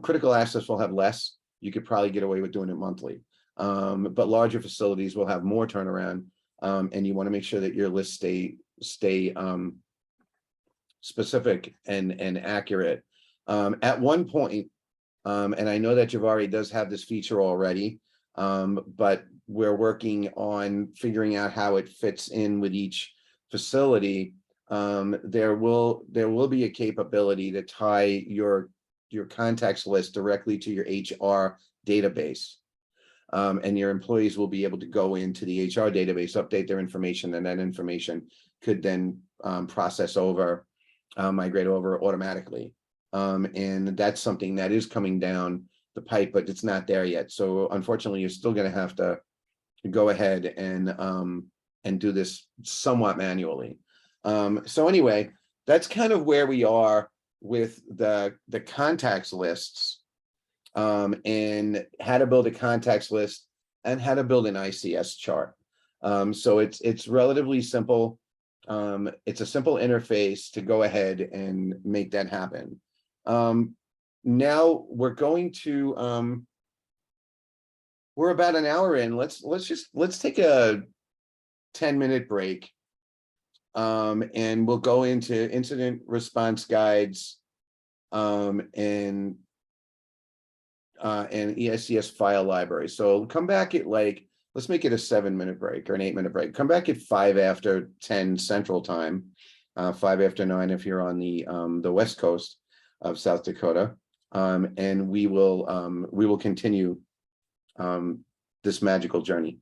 critical access will have less. You could probably get away with doing it monthly, but larger facilities will have more turnaround, and you want to make sure that your list stay specific and accurate. At one point, and I know that Javari does have this feature already, but we're working on figuring out how it fits in with each facility. There will be a capability to tie your contacts list directly to your HR database. And your employees will be able to go into the HR database, update their information, and that information could then migrate over automatically. And that's something that is coming down the pipe, but it's not there yet. So unfortunately, you're still going to have to go ahead and do this somewhat manually. So anyway, that's kind of where we are with the contacts lists, and how to build a contacts list and how to build an ICS chart. So it's relatively simple. It's a simple interface to go ahead and make that happen. Now we're going to we're about an hour in. Let's take a 10-minute break, and we'll go into incident response guides, and eICS file library. So come back at let's make it a 7-minute break or an 8-minute break. Come back at 5 after 10 Central Time, 5 after 9 if you're on the west coast of South Dakota, and we will continue this magical journey.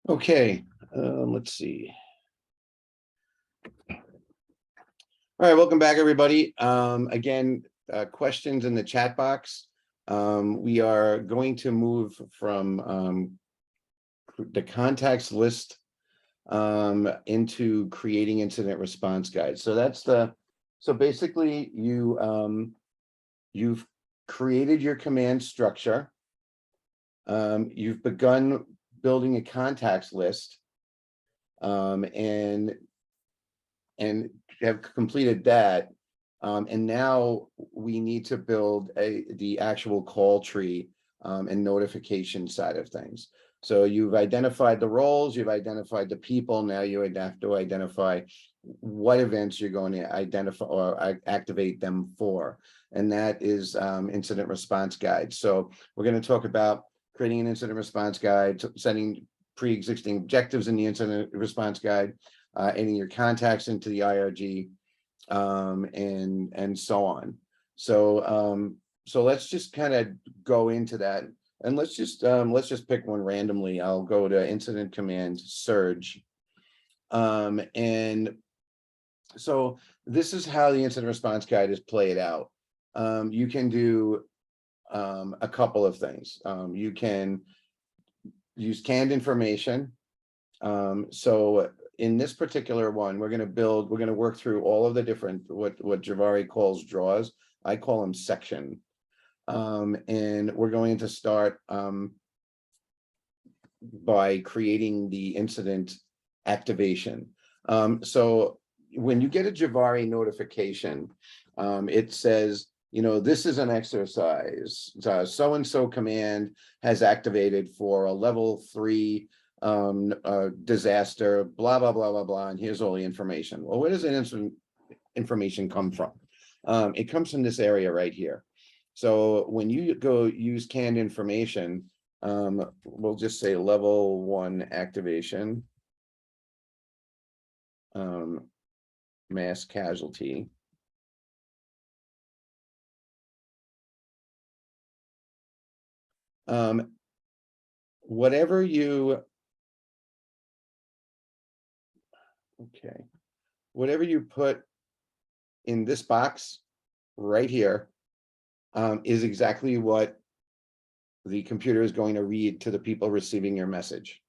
Okay, let's see. All right, welcome back, everybody. Again, questions in the chat box. We are going to move from the contacts list into creating incident response guides. So that's so basically you've created your command structure. You've begun building a contacts list, and have completed that. And now we need to build the actual call tree and notification side of things. So you've identified the roles, you've identified the people. Now you have to identify what events you're going to identify or activate them for. And that is incident response guide. So we're going to talk about creating an incident response guide, setting pre-existing objectives in the incident response guide, adding your contacts into the IRG, and so on. So so let's just kind of go into that, and let's just pick one randomly. I'll go to incident command surge, and so this is how the incident response guide is played out. You can do a couple of things. You can use canned information. So in this particular one, we're going to work through all of the different, what Javari calls draws. I call them section. And we're going to start by creating the incident activation. So when you get a Javari notification, it says, you know, this is an exercise. So-and-so command has activated for a level 3 disaster, blah, blah, blah, blah, blah. And here's all the information. Well, where does the incident information come from? It comes from this area right here. So when you go use canned information, we'll just say level 1 activation, mass casualty. Whatever you put in this box right here is exactly what the computer is going to read to the people receiving your message.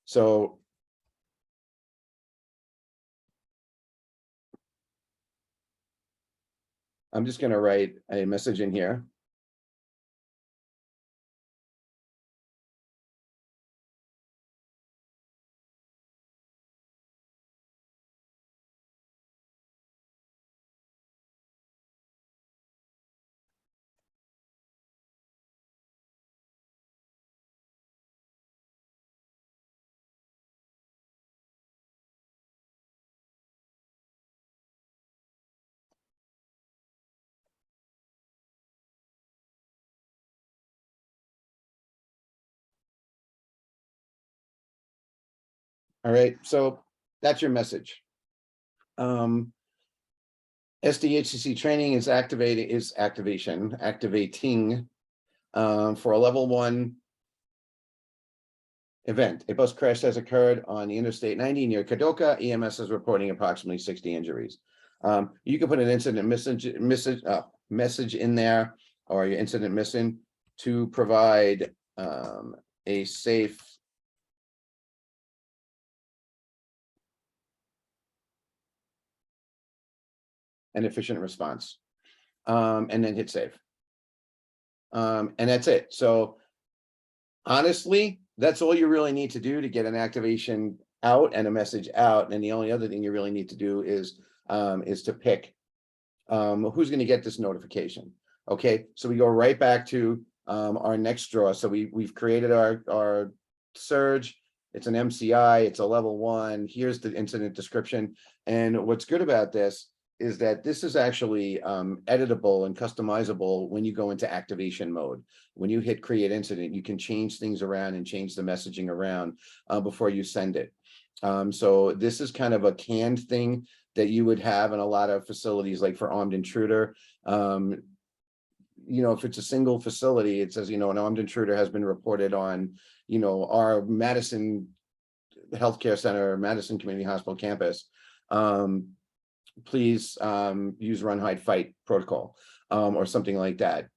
So I'm just going to write a message in here. All right, so that's your message. SDHCC training is activating for a level 1 event. A bus crash has occurred on the Interstate 90 near Kadoka. EMS is reporting approximately 60 injuries. You can put an incident message in there, or your incident missing, to provide a safe and efficient response, and then hit save. And that's it. So honestly, that's all you really need to do to get an activation out and a message out. And the only other thing you really need to do is to pick who's going to get this notification. Okay, so we go right back to our next draw. So we've created our surge. It's an MCI, it's a level 1. Here's the incident description. And what's good about this is that this is actually editable and customizable when you go into activation mode. When you hit create incident, you can change things around and change the messaging around before you send it. So this is kind of a canned thing that you would have in a lot of facilities, like for armed intruder. You know, if it's a single facility, it says, you know, an armed intruder has been reported on, you know, our Madison Healthcare Center, Madison Community Hospital campus. Please use run, hide, fight protocol or something like that.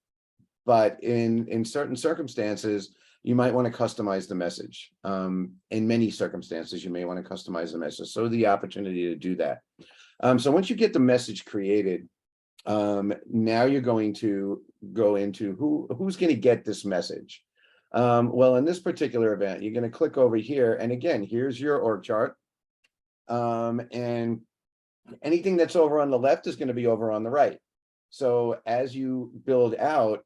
But in certain circumstances, you might want to customize the message. In many circumstances, you may want to customize the message. So the opportunity to do that. So once you get the message created, now you're going to go into who's going to get this message. Well, in this particular event, you're going to click over here. And again, here's your org chart. And anything that's over on the left is going to be over on the right. So as you build out,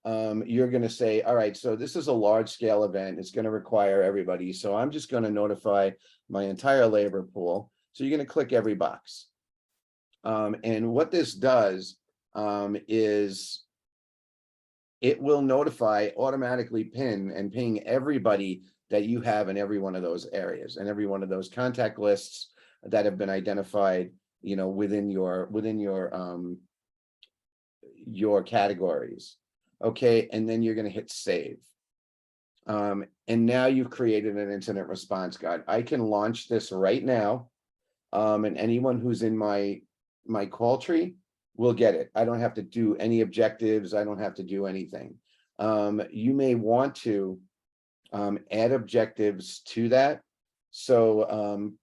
you're going to say, all right, so this is a large scale event. It's going to require everybody. So I'm just going to notify my entire labor pool. So you're going to click every box. And what this does is it will notify, automatically ping everybody that you have in every one of those areas and every one of those contact lists that have been identified, you know, within your categories. Okay, and then you're going to hit save. And now you've created an incident response guide. I can launch this right now, and anyone who's in my call tree will get it. I don't have to do any objectives. I don't have to do anything. You may want to add objectives to that. So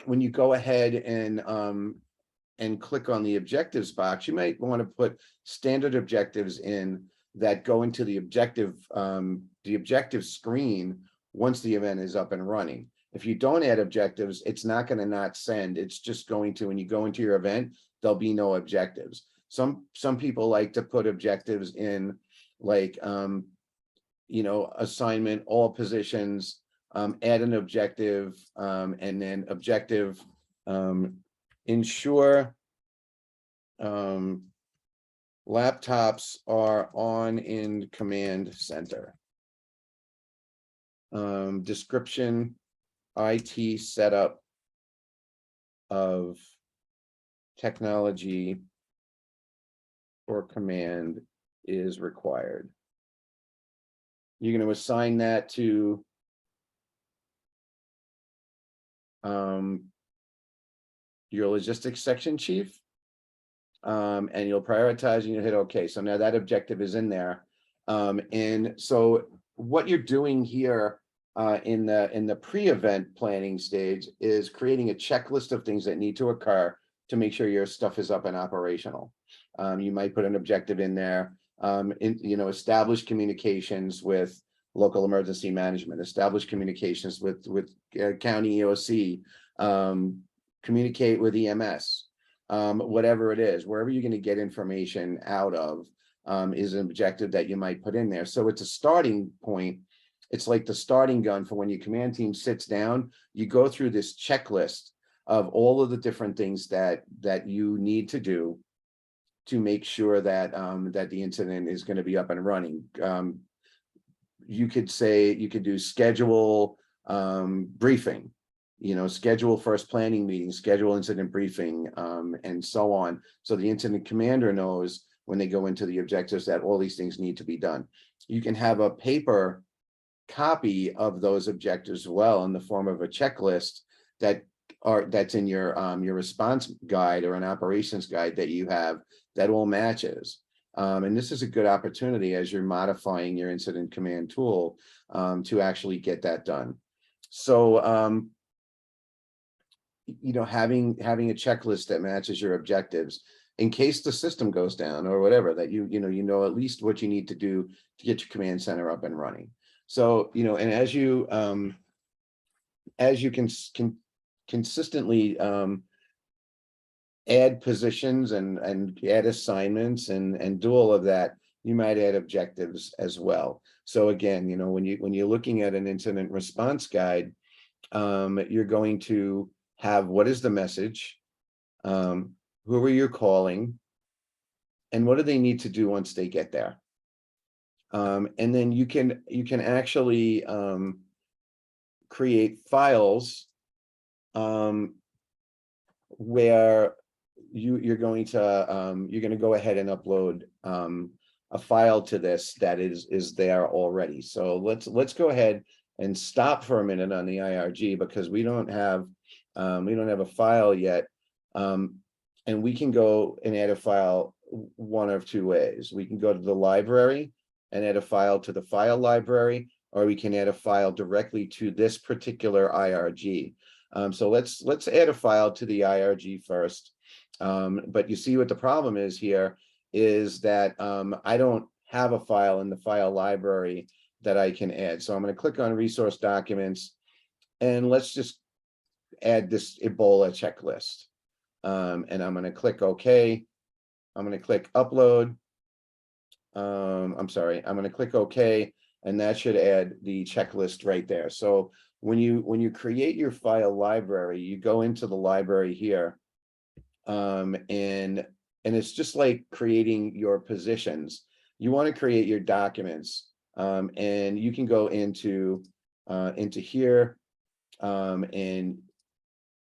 when you go ahead and click on the objectives box, you might want to put standard objectives in that go into the objective screen once the event is up and running. If you don't add objectives, it's not going to not send. It's just going to, when you go into your event, there'll be no objectives. Some people like to put objectives in, like you know, assignment, all positions, add an objective, and then objective, ensure laptops are on in command center. Description, IT setup of technology for command is required. You're going to assign that to your logistics section chief, and you'll prioritize and you hit OK. So now that objective is in there. And so what you're doing here in the pre-event planning stage is creating a checklist of things that need to occur to make sure your stuff is up and operational. You might put an objective in there, you know, establish communications with local emergency management, establish communications with county EOC, communicate with EMS, whatever it is, wherever you're going to get information out of is an objective that you might put in there. So it's a starting point. It's like the starting gun for when your command team sits down, you go through this checklist of all of the different things that you need to do to make sure that that the incident is going to be up and running. You could say, you could do schedule briefing, you know, schedule first planning meeting, schedule incident briefing, and so on. So the incident commander knows when they go into the objectives that all these things need to be done. You can have a paper copy of those objectives as well in the form of a checklist that's in your response guide or an operations guide that you have that all matches. And this is a good opportunity as you're modifying your incident command tool to actually get that done. So you know, having a checklist that matches your objectives in case the system goes down or whatever, that you know at least what you need to do to get your command center up and running. So, you know, and as you can consistently add positions and add assignments and do all of that, you might add objectives as well. So again, you know, when you're looking at an incident response guide, you're going to have what is the message, who are you calling, and what do they need to do once they get there. And then you can actually create files where you're going to go ahead and upload a file to this that is there already. So let's go ahead and stop for a minute on the IRG, because we don't have a file yet, and we can go and add a file one of two ways. We can go to the library and add a file to the file library, or we can add a file directly to this particular IRG. So let's add a file to the IRG first. But you see what the problem is here is that I don't have a file in the file library that I can add. So I'm going to click on resource documents, and let's just add this Ebola checklist. And I'm going to click OK. I'm going to click upload. I'm sorry, I'm going to click OK, and that should add the checklist right there. So when you create your file library, you go into the library here, and it's just like creating your positions. You want to create your documents, and you can go into here, and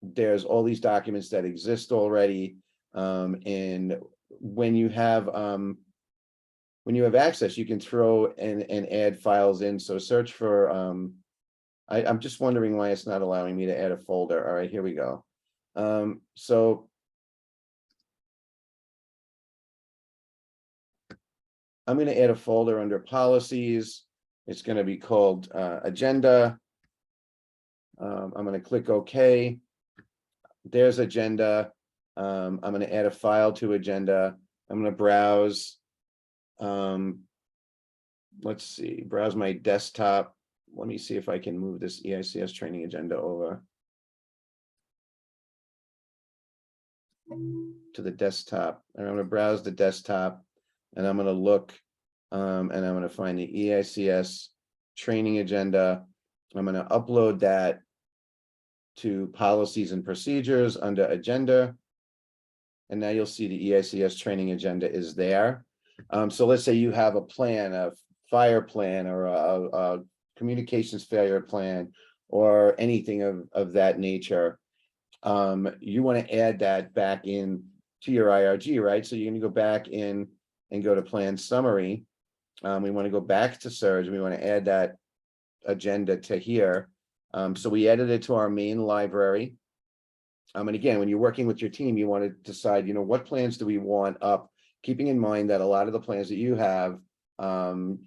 there's all these documents that exist already, and when you have access, you can throw and add files in. So search for I'm just wondering why it's not allowing me to add a folder. All right, here we go. So I'm going to add a folder under policies. It's going to be called agenda. I'm going to click OK. There's agenda. I'm going to add a file to agenda. I'm going to browse. Let's see, browse my desktop. Let me see if I can move this eICS training agenda over to the desktop. And I'm going to browse the desktop, and I'm going to look, and I'm going to find the eICS training agenda. I'm going to upload that to policies and procedures under agenda. And now you'll see the eICS training agenda is there. So let's say you have a plan, a fire plan, or a communications failure plan, or anything of that nature. You want to add that back in to your IRG, right? So you're going to go back in and go to plan summary. We want to go back to Surge. We want to add that agenda to here. So we added it to our main library. And again, when you're working with your team, you want to decide, what plans do we want up, keeping in mind that a lot of the plans that you have,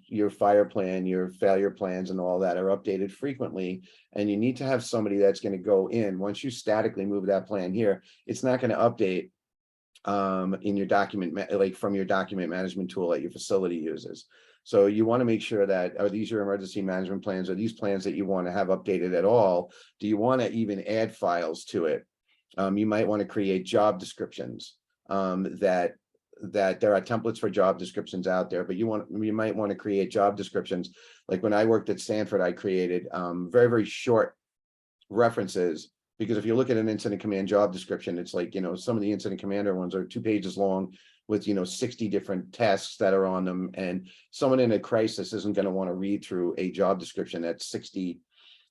your fire plan, your failure plans, and all that are updated frequently. And you need to have somebody that's going to go in. Once you statically move that plan here, it's not going to update in your document, like from your document management tool that your facility uses. So you want to make sure that, are these your emergency management plans? Are these plans that you want to have updated at all? Do you want to even add files to it? You might want to create job descriptions, that there are templates for job descriptions out there, but you might want to create job descriptions. Like when I worked at Stanford, I created very, very short references, because if you look at an incident command job description, it's like, some of the incident commander ones are 2 pages long with, 60 different tasks that are on them. And someone in a crisis isn't going to want to read through a job description that's 60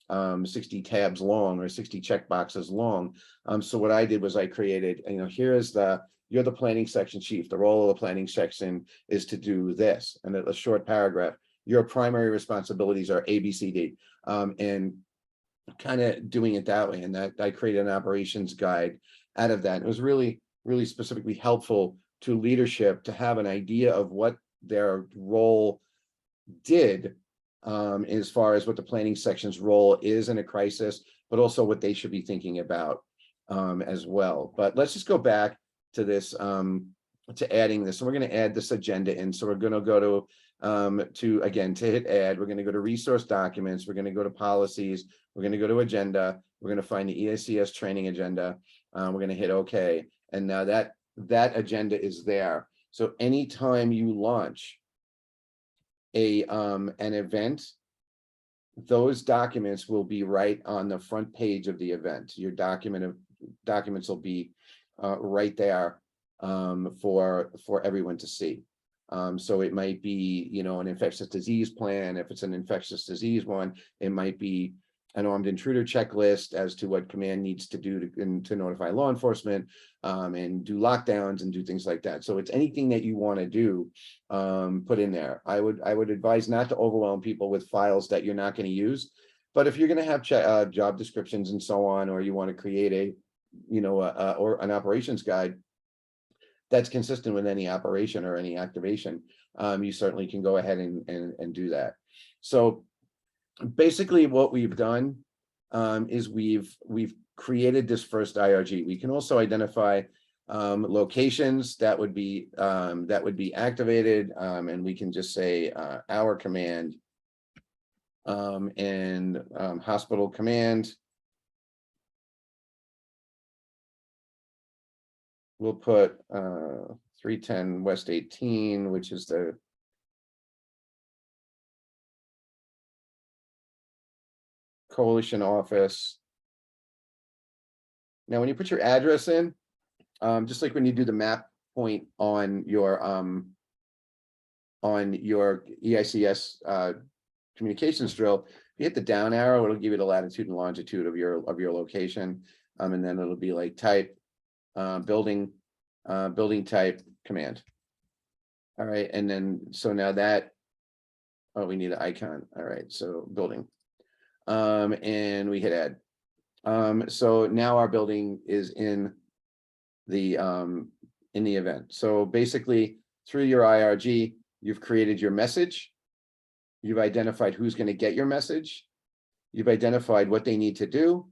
tabs long or 60 check boxes long. So what I did was I created, you're the planning section chief. The role of the planning section is to do this, and a short paragraph. Your primary responsibilities are A, B, C, D, and kind of doing it that way. And that I created an operations guide out of that. It was really, really specifically helpful to leadership to have an idea of what their role did, as far as what the planning section's role is in a crisis, but also what they should be thinking about as well. But let's just go back to this, to adding this. So we're going to add this agenda in. So we're going to go to hit add, we're going to go to resource documents. We're going to go to policies. We're going to go to agenda. We're going to find the eICS training agenda. We're going to hit OK. And now that agenda is there. So anytime you launch an event, those documents will be right on the front page of the event. Your documents will be right there for everyone to see. So it might be, you know, an infectious disease plan. If it's an infectious disease one, it might be an armed intruder checklist as to what command needs to do to notify law enforcement, and do lockdowns and do things like that. So it's anything that you want to do, put in there. I would advise not to overwhelm people with files that you're not going to use. But if you're going to have job descriptions and so on, or you want to create a, you know, or an operations guide that's consistent with any operation or any activation, you certainly can go ahead and do that. So basically what we've done, is we've created this first IRG. We can also identify locations that would be activated, and we can just say our command, and hospital command. We'll put 310 West 18, which is the coalition office. Now, when you put your address in, just like when you do the map point on your eICS communications drill, if you hit the down arrow, it'll give you the latitude and longitude of your location, and then it'll be like type building type command. All right, and then so now that, oh, we need an icon. All right, so building, and we hit add. So now our building is in the event. So basically, through your IRG, you've created your message, you've identified who's going to get your message, you've identified what they need to do,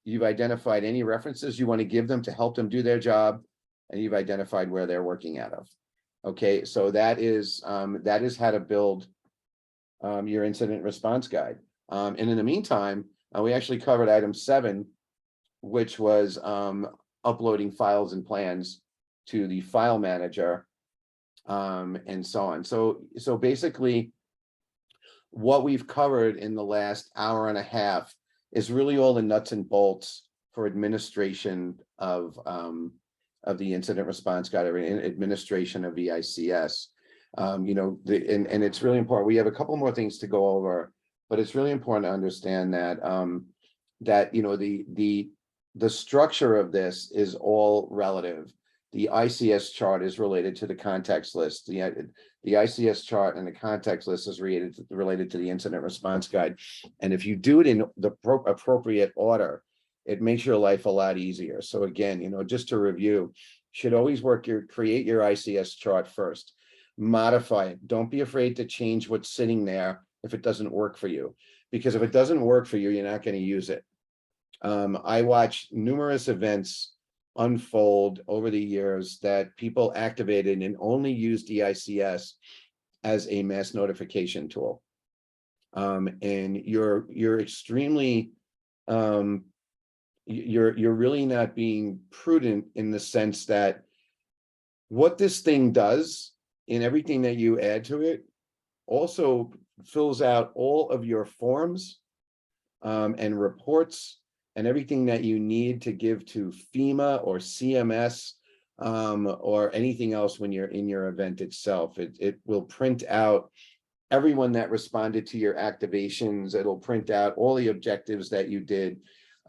you've identified any references you want to give them to help them do their job, and you've identified where they're working out of. Okay, so that is how to build your incident response guide. And in the meantime, we actually covered item 7, which was uploading files and plans to the file manager, and so on. So basically, what we've covered in the last hour and a half is really all the nuts and bolts for administration of the incident response guide, or administration of eICS. You know, and it's really important. We have a couple more things to go over, but it's really important to understand that that, you know, the structure of this is all relative. The ICS chart is related to the context list. The ICS chart and the context list is related to the incident response guide. And if you do it in the appropriate order, it makes your life a lot easier. So again, you know, just to review, you should always create your ICS chart first, modify it. Don't be afraid to change what's sitting there if it doesn't work for you, because if it doesn't work for you, you're not going to use it. I watched numerous events unfold over the years that people activated and only used eICS as a mass notification tool. And you're extremely, you're really not being prudent in the sense that what this thing does and everything that you add to it also fills out all of your forms and reports and everything that you need to give to FEMA or CMS or anything else when you're in your event itself. It will print out everyone that responded to your activations. It'll print out all the objectives that you did.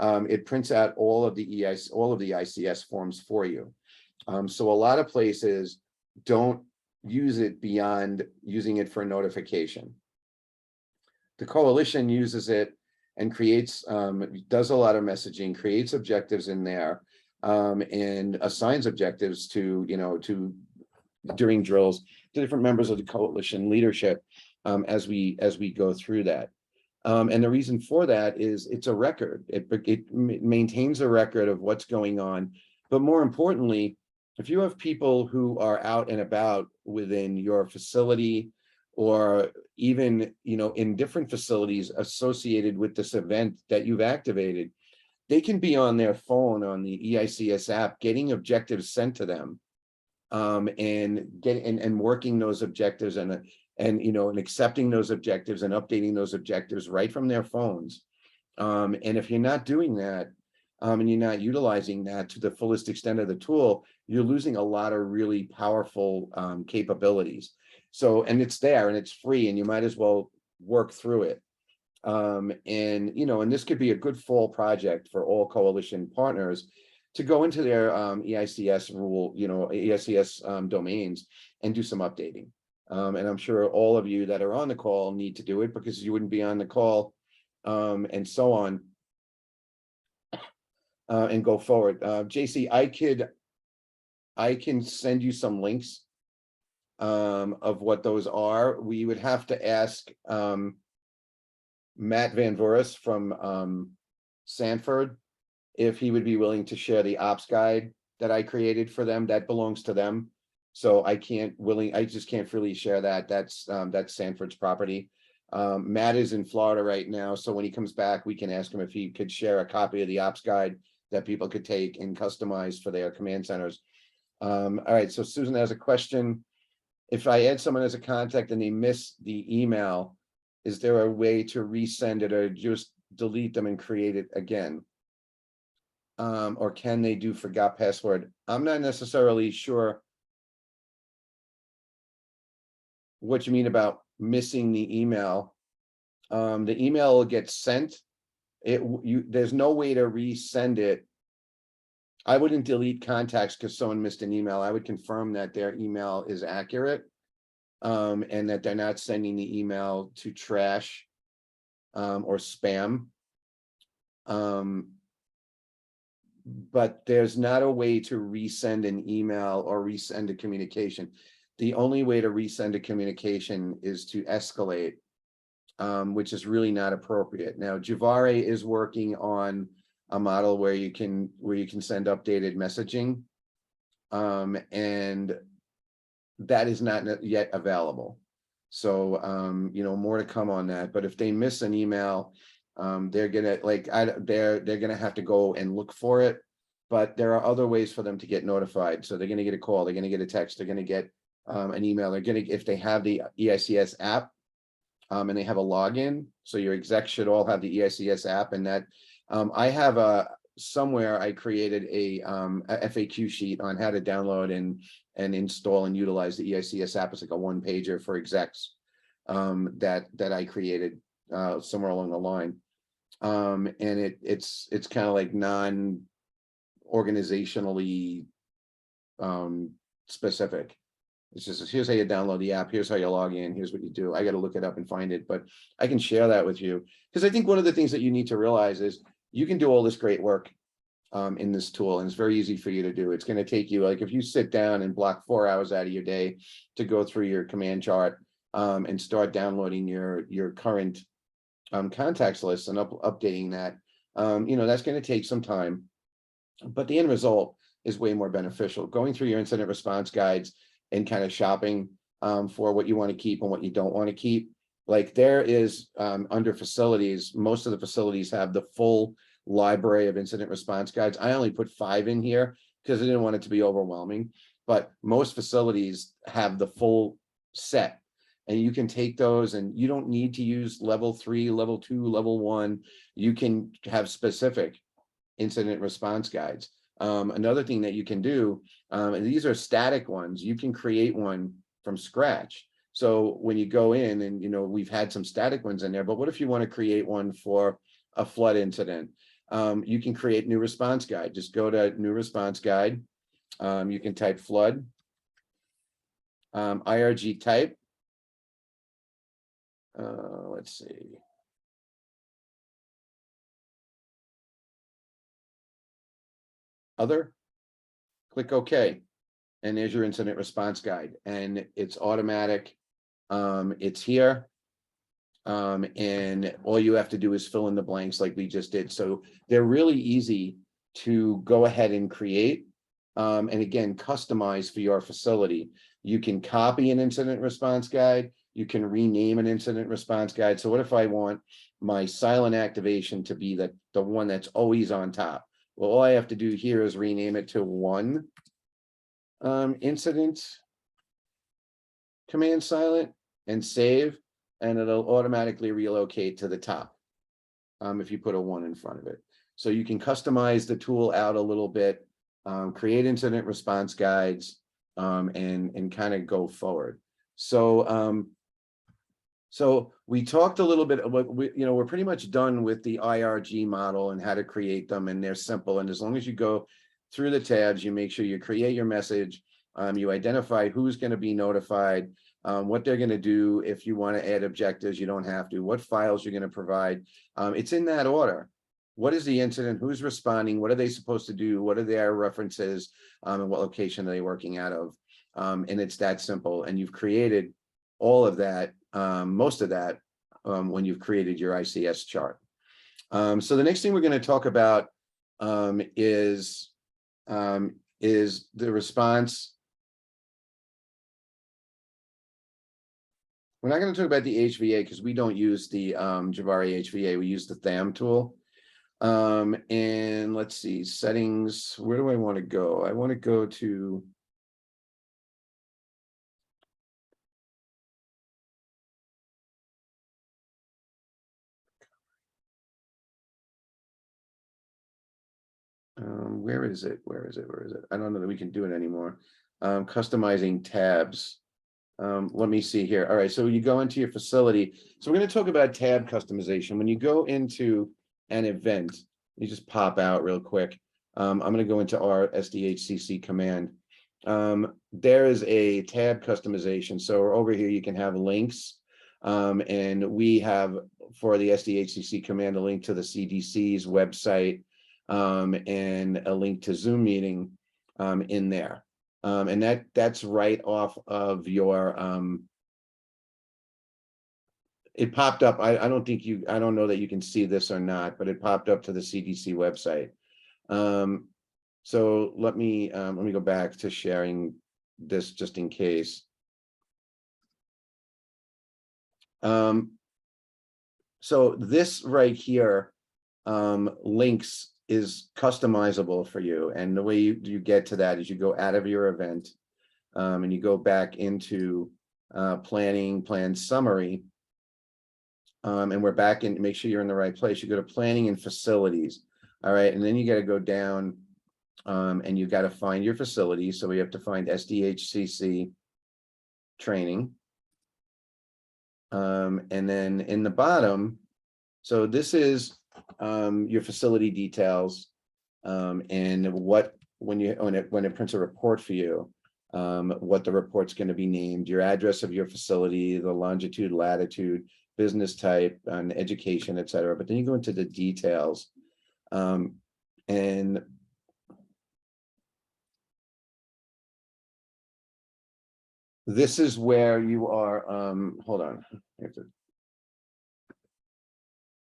It prints out all of the ICS forms for you. So a lot of places don't use it beyond using it for notification. The coalition uses it and creates, does a lot of messaging, creates objectives in there, and assigns objectives to, you know, during drills to different members of the coalition leadership as we go through that. And the reason for that is it's a record. It maintains a record of what's going on. But more importantly, if you have people who are out and about within your facility, or even, you know, in different facilities associated with this event that you've activated, they can be on their phone on the eICS app, getting objectives sent to them, and working those objectives and you know, and accepting those objectives and updating those objectives right from their phones. And if you're not doing that, and you're not utilizing that to the fullest extent of the tool, you're losing a lot of really powerful capabilities. So, and it's there and it's free, and you might as well work through it. And and this could be a good fall project for all coalition partners to go into their EICS rule, EICS domains and do some updating. And I'm sure all of you that are on the call need to do it, because you wouldn't be on the call and so on, and go forward. JC, I can send you some links of what those are. We would have to ask Matt Van Voorhis from Sanford if he would be willing to share the ops guide that I created for them. That belongs to them. So I just can't freely share that. That's Sanford's property. Matt is in Florida right now, so when he comes back, we can ask him if he could share a copy of the ops guide that people could take and customize for their command centers. All right, so Susan has a question. If I add someone as a contact and they miss the email, is there a way to resend it or just delete them and create it again? Or can they do forgot password? I'm not necessarily sure what you mean about missing the email. The email will get sent. There's no way to resend it. I wouldn't delete contacts because someone missed an email. I would confirm that their email is accurate, and that they're not sending the email to trash or spam. But there's not a way to resend an email or resend a communication. The only way to resend a communication is to escalate, which is really not appropriate. Now, Javare is working on a model where you can send updated messaging, and that is not yet available. So more to come on that. But if they miss an email, they're gonna have to go and look for it. But there are other ways for them to get notified. So they're gonna get a call, they're gonna get a text, they're gonna get an email. If they have the eICS app, and they have a login, so your execs should all have the eICS app. And that I have somewhere I created a FAQ sheet on how to download and install and utilize the eICS app. It's like a one-pager for execs that I created somewhere along the line. And it's kind of like non-organizationally specific. It's just, here's how you download the app, here's how you log in, here's what you do. I got to look it up and find it, but I can share that with you, because I think one of the things that you need to realize is you can do all this great work in this tool, and it's very easy for you to do. It's going to take you, like, if you sit down and block 4 hours out of your day to go through your command chart and start downloading your current contacts list and updating that, that's going to take some time, but the end result is way more beneficial. Going through your incident response guides and kind of shopping for what you want to keep and what you don't want to keep. Like there is under facilities, most of the facilities have the full library of incident response guides. I only put 5 in here because I didn't want it to be overwhelming, but most facilities have the full set, and you can take those, and you don't need to use level 3, level 2, level 1. You can have specific incident response guides. Another thing that you can do, and these are static ones, you can create one from scratch. So when you go in, and we've had some static ones in there, but what if you want to create one for a flood incident? You can create new response guide. Just go to new response guide. You can type flood, IRG type. Let's see. Other, click OK, and there's your incident response guide, and it's automatic. It's here, and all you have to do is fill in the blanks like we just did. So they're really easy to go ahead and create, and again, customize for your facility. You can copy an incident response guide. You can rename an incident response guide. So what if I want my silent activation to be the one that's always on top? Well, all I have to do here is rename it to 1 incident command silent and save, and it'll automatically relocate to the top if you put a 1 in front of it. So you can customize the tool out a little bit, create incident response guides, and kind of go forward. So so we talked a little bit about, we're pretty much done with the IRG model and how to create them, and they're simple. And as long as you go through the tabs, you make sure you create your message, you identify who's going to be notified, what they're going to do. If you want to add objectives, you don't have to, what files you're going to provide. It's in that order. What is the incident? Who's responding? What are they supposed to do? What are their references? And what location are they working out of? And it's that simple. And you've created all of that, most of that, when you've created your ICS chart. So the next thing we're going to talk about is the response. We're not going to talk about the HVA because we don't use the Javari HVA. We use the THAM tool. And let's see, settings. Where do I want to go? I want to go to where is it? Where is it? Where is it? I don't know that we can do it anymore. Customizing tabs. Let me see here. All right, so you go into your facility. So we're going to talk about tab customization. When you go into an event, you just pop out real quick. I'm going to go into our SDHCC command. There is a tab customization. So over here, you can have links. And we have, for the SDHCC command, a link to the CDC's website, and a link to Zoom meeting in there. And that's right off of your it popped up. I don't know that you can see this or not, but it popped up to the CDC website. So let me go back to sharing this just in case. So this right here, links, is customizable for you. And the way you get to that is you go out of your event, and you go back into plan summary. And we're back in, make sure you're in the right place. You go to planning and facilities. All right. And then you got to go down, and you got to find your facility. So we have to find SDHCC training. And then in the bottom, so this is your facility details, and when it prints a report for you, what the report's going to be named, your address of your facility, the longitude, latitude, business type, and education, etc. But then you go into the details, and this is where you are. Hold on.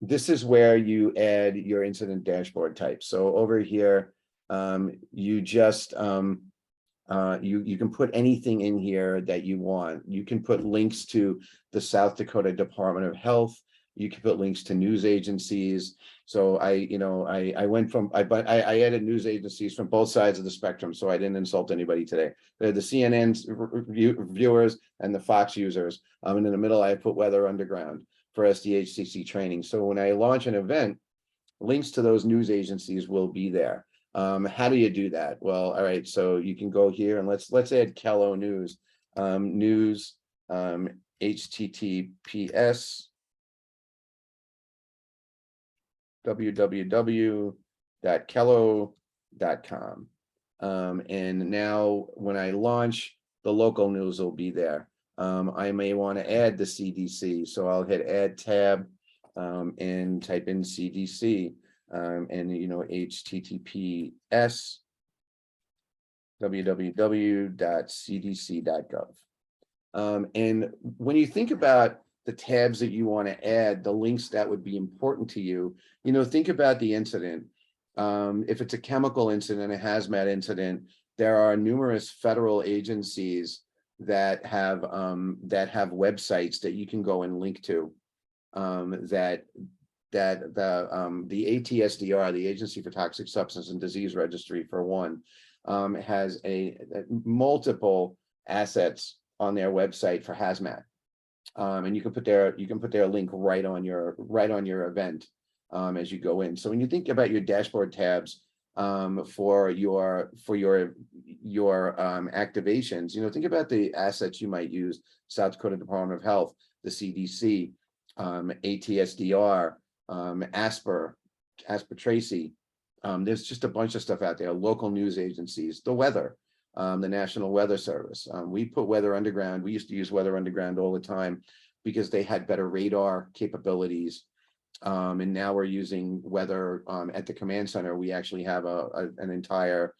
This is where you add your incident dashboard type. So over here, you just you can put anything in here that you want. You can put links to the South Dakota Department of Health. You can put links to news agencies. So I added news agencies from both sides of the spectrum, so I didn't insult anybody today. They're the CNN's viewers and the Fox users. And in the middle, I put Weather Underground for SDHCC training. So when I launch an event, links to those news agencies will be there. How do you do that? Well, all right, so you can go here and let's add Kello News. News, HTTPS www.kello.com. And now when I launch, the local news will be there. I may want to add the CDC, so I'll hit add tab, and type in CDC, and HTTPS www.cdc.gov. And when you think about the tabs that you want to add, the links that would be important to you, think about the incident. If it's a chemical incident, a hazmat incident, there are numerous federal agencies that have websites that you can go and link to, that the ATSDR, the Agency for Toxic Substance and Disease Registry, for one, has a multiple assets on their website for hazmat, and you can put their link right on your event. as you go in. So when you think about your dashboard tabs for your activations, think about the assets you might use: South Dakota Department of Health, the CDC, ATSDR, ASPR Tracy. There's just a bunch of stuff out there, local news agencies, the weather, the National Weather Service. We put Weather Underground. We used to use Weather Underground all the time because they had better radar capabilities. And now we're using weather at the command center. We actually have an entire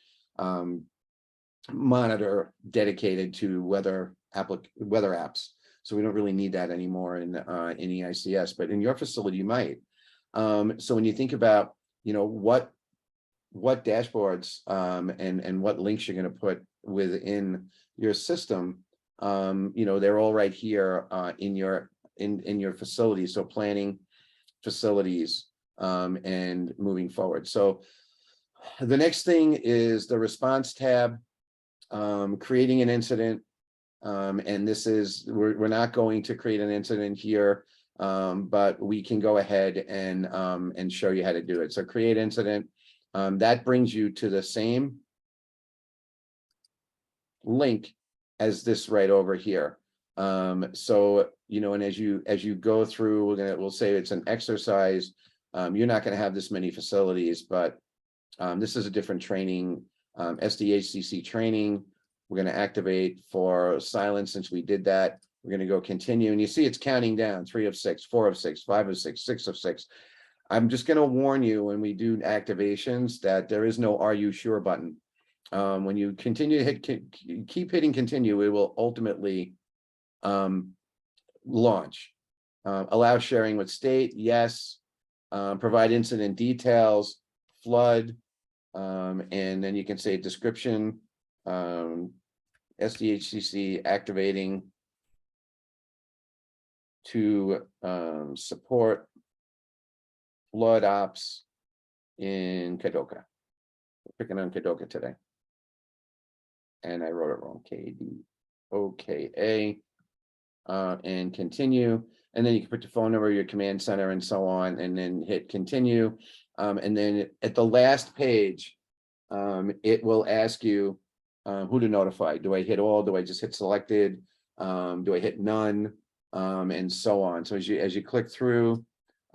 monitor dedicated to weather apps. So we don't really need that anymore in eICS, but in your facility you might. So when you think about what dashboards and what links you're going to put within your system, they're all right here in your facility. So planning, facilities, and moving forward. So the next thing is the response tab, creating an incident. And this is, we're not going to create an incident here, but we can go ahead and show you how to do it. So create incident, that brings you to the same link as this right over here. So, and as you go through, we'll say it's an exercise. You're not going to have this many facilities, but this is a different training, SDHCC training. We're going to activate for silence. Since we did that, we're going to go continue. And you see it's counting down: 3 of 6, 4 of 6, 5 of 6, 6 of 6. I'm just going to warn you when we do activations that there is no "Are you sure" button. When you continue to keep hitting continue, it will ultimately launch. Allow sharing with state, yes. Provide incident details, flood, and then you can say description, SDHCC activating to support flood ops in Kadoka. We're picking on Kadoka today. And I wrote it wrong, KDOKA, and continue. And then you can put your phone number, your command center, and so on, and then hit continue. And then at the last page, it will ask you who to notify. Do I hit all? Do I just hit selected? Do I hit none? And so on. So as you click through,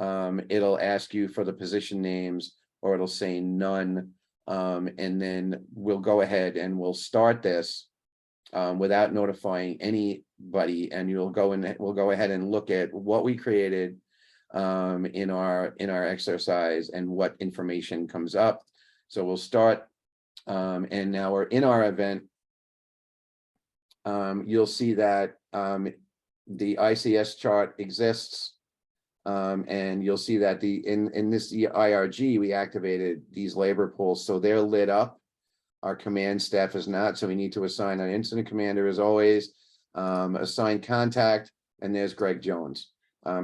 it'll ask you for the position names, or it'll say none. And then we'll go ahead and we'll start this without notifying anybody, and we'll go ahead and look at what we created in our exercise and what information comes up. So we'll start, and now we're in our event. You'll see that the ICS chart exists, and you'll see that in this IRG we activated these labor pools, so they're lit up. Our command staff is not, so we need to assign an incident commander as always, assign contact, and there's Greg Jones.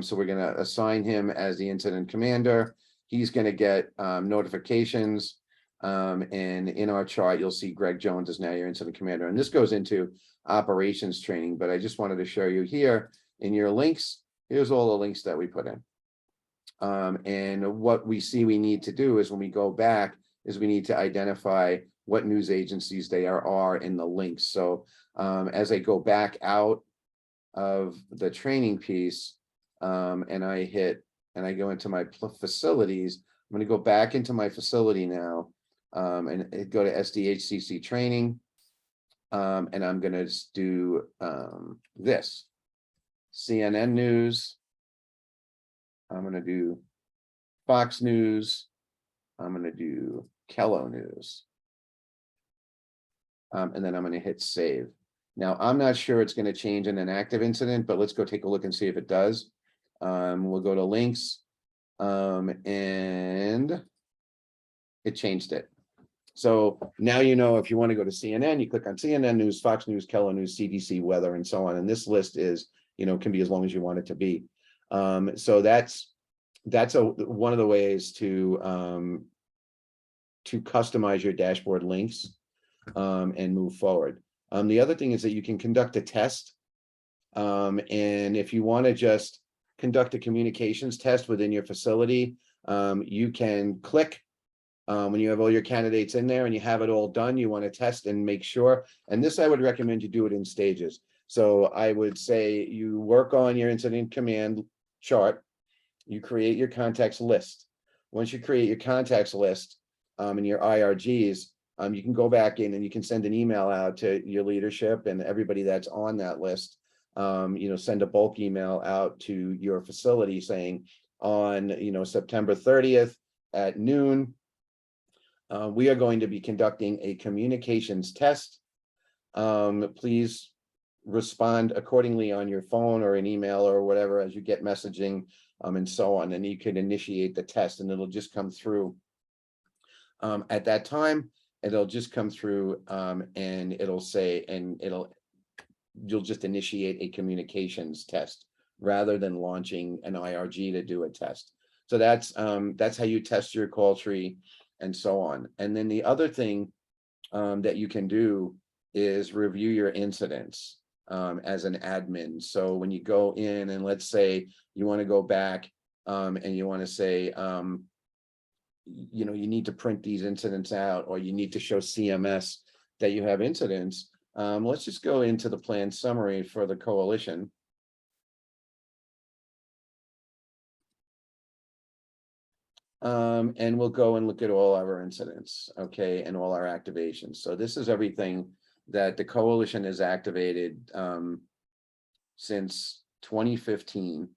So we're going to assign him as the incident commander. He's going to get notifications, and in our chart you'll see Greg Jones is now your incident commander, and this goes into operations training. But I just wanted to show you here in your links. Here's all the links that we put in, and what we see we need to do is when we go back is we need to identify what news agencies they are in the links. So as I go back out of the training piece, and I go into my facilities, I'm going to go back into my facility now, and go to SDHCC training, and I'm going to do this CNN News. I'm going to do Fox News. I'm going to do Kello News. And then I'm going to hit save. Now, I'm not sure it's going to change in an active incident, but let's go take a look and see if it does. We'll go to links, and it changed it. So now if you want to go to CNN, you click on CNN News, Fox News, Kello News, CDC, weather, and so on. And this list is, can be as long as you want it to be. So that's one of the ways to customize your dashboard links and move forward. The other thing is that you can conduct a test, and if you want to just conduct a communications test within your facility, You can click when you have all your candidates in there and you have it all done, you want to test and make sure. And this, I would recommend you do it in stages. So I would say you work on your incident command chart, you create your contacts list. Once you create your contacts list and your IRGs, you can go back in and you can send an email out to your leadership and everybody that's on that list. Send a bulk email out to your facility saying on, September 30th at noon, we are going to be conducting a communications test. Please respond accordingly on your phone or an email or whatever as you get messaging, and so on. And you can initiate the test and it'll just come through. At that time, it'll just come through and it'll say, you'll just initiate a communications test rather than launching an IRG to do a test. So that's how you test your call tree and so on. And then the other thing that you can do is review your incidents as an admin. So when you go in and let's say you want to go back and you want to say, you need to print these incidents out, or you need to show CMS that you have incidents. Let's just go into the plan summary for the coalition. And we'll go and look at all our incidents, okay, and all our activations. So this is everything that the coalition has activated since 2015,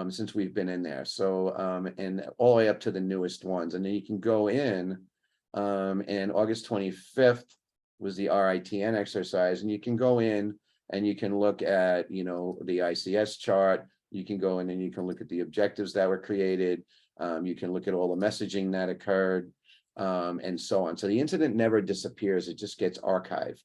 since we've been in there. So, and all the way up to the newest ones. And then you can go in, and August 25th was the RITN exercise, and you can go in and you can look at, the ICS chart. You can go in and you can look at the objectives that were created. You can look at all the messaging that occurred, and so on. So the incident never disappears, it just gets archived.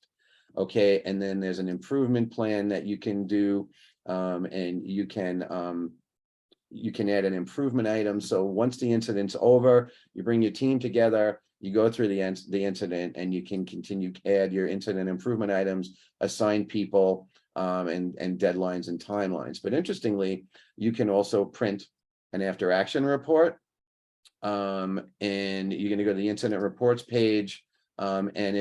Okay, and then there's an improvement plan that you can do, and you can add an improvement item. So once the incident's over, you bring your team together, you go through the incident, and you can continue to add your incident improvement items, assign people, and deadlines and timelines. But interestingly, you can also print an after action report, and you're going to go to the incident reports page, and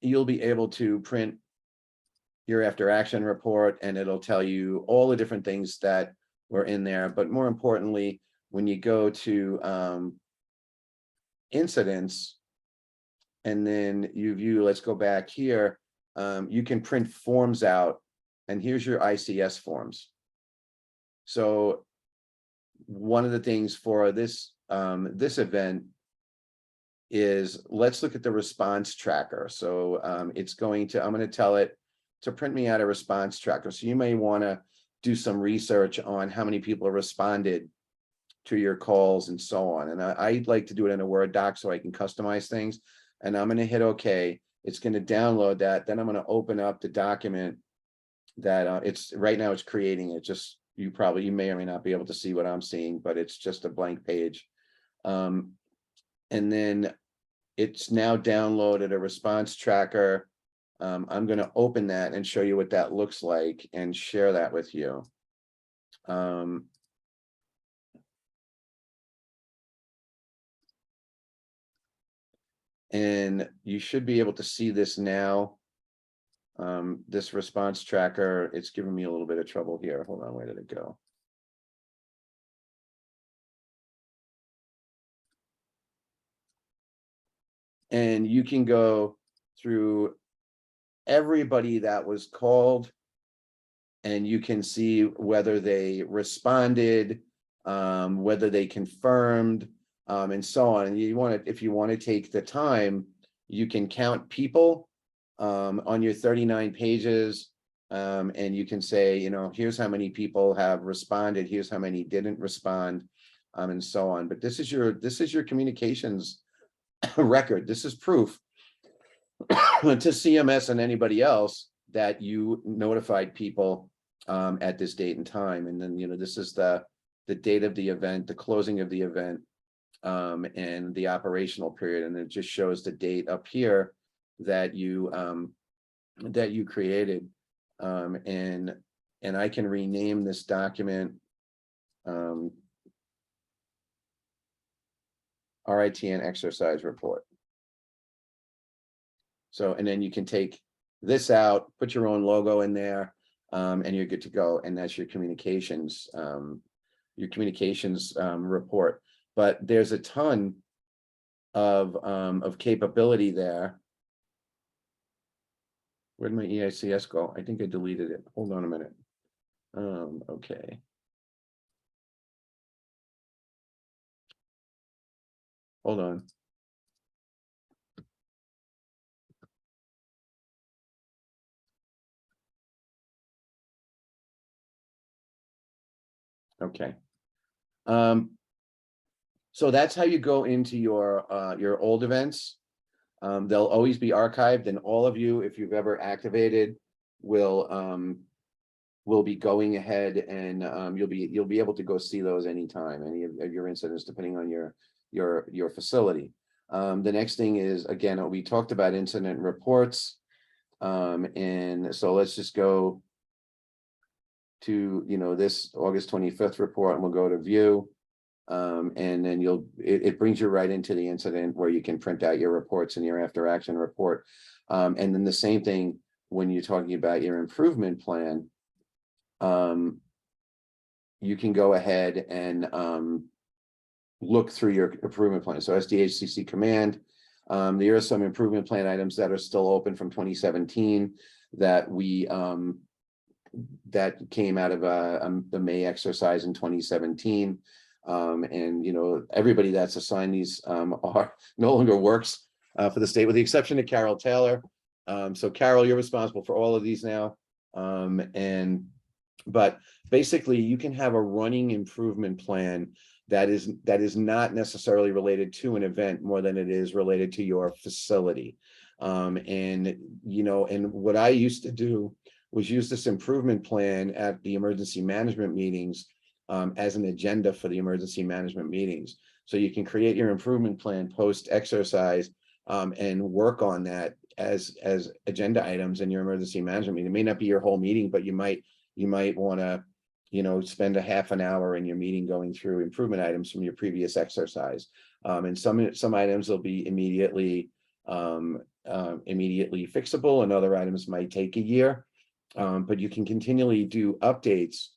you'll be able to print your after action report, and it'll tell you all the different things that were in there. But more importantly, when you go to incidents and then you view, let's go back here, you can print forms out, and here's your ICS forms. So one of the things for this event is, let's look at the response tracker. So I'm going to tell it to print me out a response tracker. So you may want to do some research on how many people responded to your calls and so on. And I'd like to do it in a Word doc so I can customize things. And I'm going to hit OK. It's going to download that. Then I'm going to open up the document that it's right now it's creating it. Just you may or may not be able to see what I'm seeing, but it's just a blank page. And then it's now downloaded a response tracker. I'm going to open that and show you what that looks like and share that with you. And you should be able to see this now. This response tracker, it's giving me a little bit of trouble here. Hold on, where did it go? And you can go through everybody that was called, and you can see whether they responded, whether they confirmed, and so on. And if you want to take the time, you can count people on your 39 pages, and you can say, here's how many people have responded, here's how many didn't respond, and so on. But this is your communications record. This is proof to CMS and anybody else that you notified people at this date and time. And then this is the date of the event, the closing of the event, and the operational period. And it just shows the date up here that you created, and I can rename this document RITN exercise report. So, and then you can take this out, put your own logo in there, and you're good to go. And that's your communications report. But there's a ton of capability there. Where'd my eICS go? I think I deleted it. Hold on a minute. Okay. Hold on. Okay. So that's how you go into your old events. They'll always be archived, and all of you, if you've ever activated, will be going ahead and you'll be able to go see those anytime, any of your incidents, depending on your facility. The next thing is, again, we talked about incident reports, and so let's just go to this August 25th report, and we'll go to view. And then it brings you right into the incident where you can print out your reports and your after action report. And then the same thing when you're talking about your improvement plan, you can go ahead and look through your improvement plan. So SDHCC command, there are some improvement plan items that are still open from 2017 that that came out of the May exercise in 2017. And everybody that's assigned these are no longer works for the state, with the exception of Carol Taylor. So Carol, you're responsible for all of these now. But basically you can have a running improvement plan that is not necessarily related to an event more than it is related to your facility. And what I used to do was use this improvement plan at the emergency management meetings as an agenda for the emergency management meetings. So you can create your improvement plan post exercise and work on that as agenda items in your emergency management meeting. It may not be your whole meeting, but you might want to spend a half an hour in your meeting going through improvement items from your previous exercise. And some items will be immediately fixable, and other items might take a year. But you can continually do updates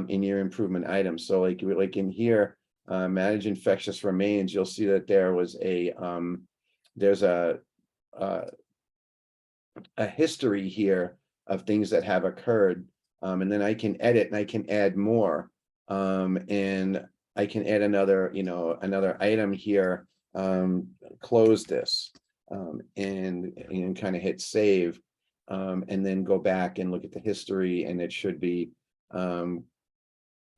in your improvement items. So like in here, manage infectious remains, you'll see that there was there's a history here of things that have occurred. And then I can edit and I can add more. And I can add another item here, close this, and kind of hit save, and then go back and look at the history, and it should be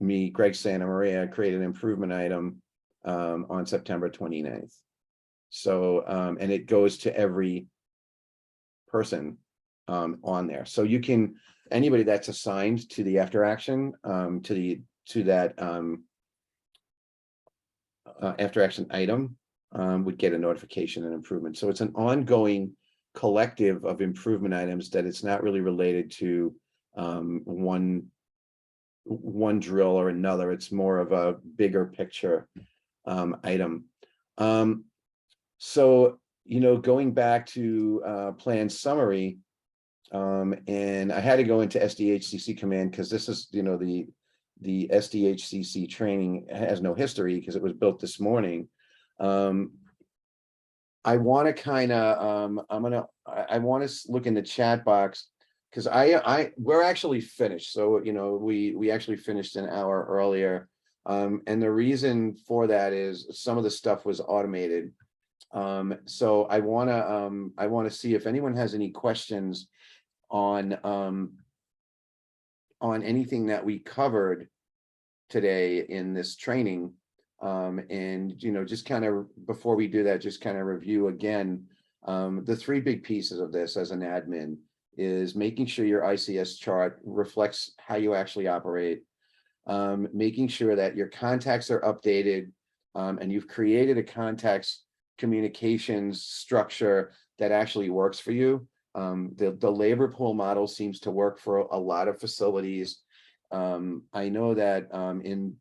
me, Greg Santa Maria, created an improvement item on September 29th. So, and it goes to every person on there. So you can, anybody that's assigned to the after action, to that after action item would get a notification and improvement. So it's an ongoing collective of improvement items that it's not really related to one drill or another. It's more of a bigger picture item. So going back to plan summary, and I had to go into SDHCC command because this is the SDHCC training has no history because it was built this morning. I want to kind of I want to look in the chat box, because we're actually finished. So we actually finished an hour earlier, and the reason for that is some of the stuff was automated. So I want to see if anyone has any questions on anything that we covered today in this training. And just kind of before we do that, just kind of review again the three big pieces of this as an admin is making sure your ICS chart reflects how you actually operate, making sure that your contacts are updated, and you've created a contacts communications structure that actually works for you. The labor pool model seems to work for a lot of facilities. I know that in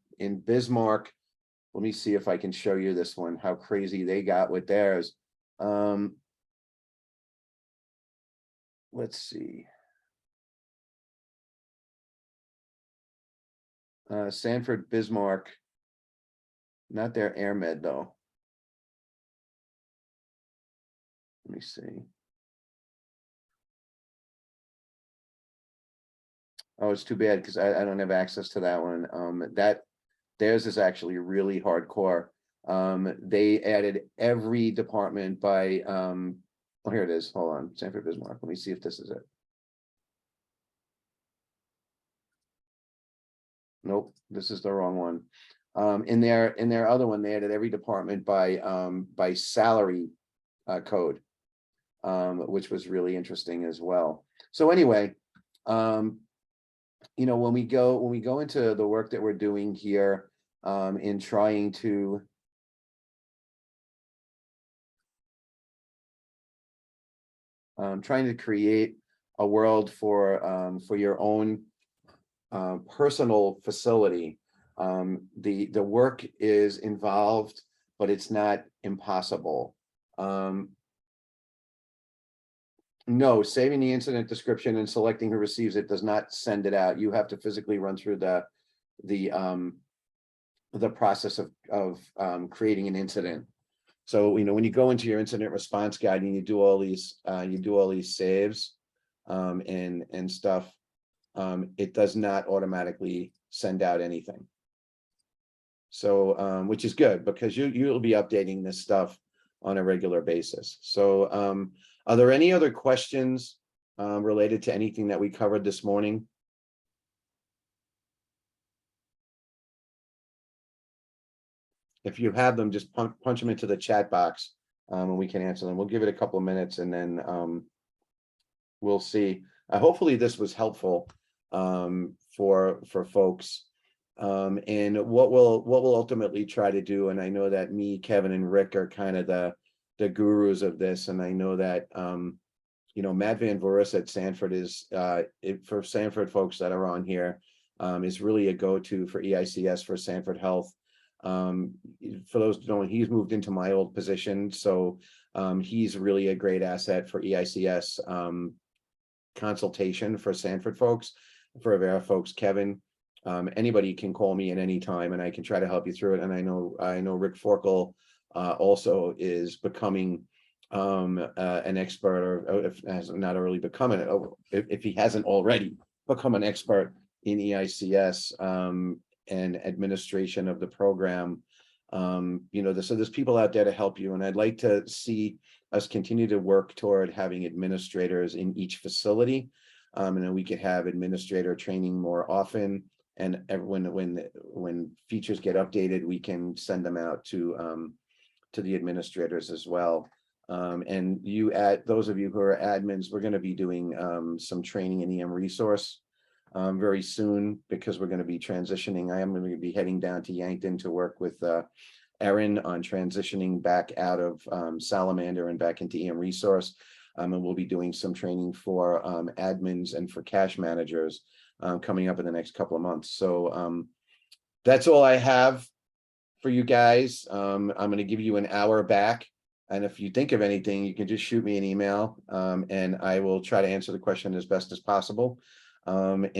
Bismarck, let me see if I can show you this one, how crazy they got with theirs. Let's see. Sanford Bismarck, not their AirMed though. Let me see. Oh, it's too bad because I don't have access to that one. Theirs is actually really hardcore. They added every department by oh, here it is. Hold on, Sanford Bismarck. Let me see if this is it. Nope, this is the wrong one. In their other one, they added every department by salary code, which was really interesting as well. So anyway, you know, when we go into the work that we're doing here, in trying to create a world for your own personal facility. The work is involved, but it's not impossible. No, saving the incident description and selecting who receives it does not send it out. You have to physically run through the process of creating an incident. So, you know, when you go into your incident response guide and you do all these saves and stuff, it does not automatically send out anything. So, which is good because you'll be updating this stuff on a regular basis. So, are there any other questions related to anything that we covered this morning? If you have them, just punch them into the chat box, and we can answer them. We'll give it a couple of minutes and then we'll see. Hopefully this was helpful for folks. And what we'll ultimately try to do, and I know that me, Kevin, and Rick are kind of the gurus of this, and I know that you know, Matt Van Voorhis at Sanford is for Sanford folks that are on here, is really a go-to for eICS for Sanford Health. For those who don't know, he's moved into my old position, so he's really a great asset for eICS consultation for Sanford folks. For Avera folks, Kevin, anybody can call me at any time and I can try to help you through it. And I know Rick Forkel also is becoming an expert, or if has not already become it, if he hasn't already become an expert in eICS and administration of the program. You know, so there's people out there to help you, and I'd like to see us continue to work toward having administrators in each facility, and then we could have administrator training more often. And when features get updated, we can send them out to the administrators as well. And those of you who are admins, we're going to be doing some training in EM resource very soon, because we're going to be transitioning. I am going to be heading down to Yankton to work with Erin on transitioning back out of Salamander and back into EM resource. And we'll be doing some training for admins and for cash managers coming up in the next couple of months. So that's all I have for you guys. I'm going to give you an hour back. And if you think of anything, you can just shoot me an email and I will try to answer the question as best as possible. But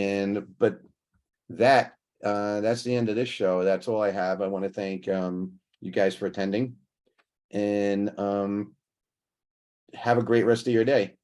that's the end of this show. That's all I have. I want to thank you guys for attending, and have a great rest of your day.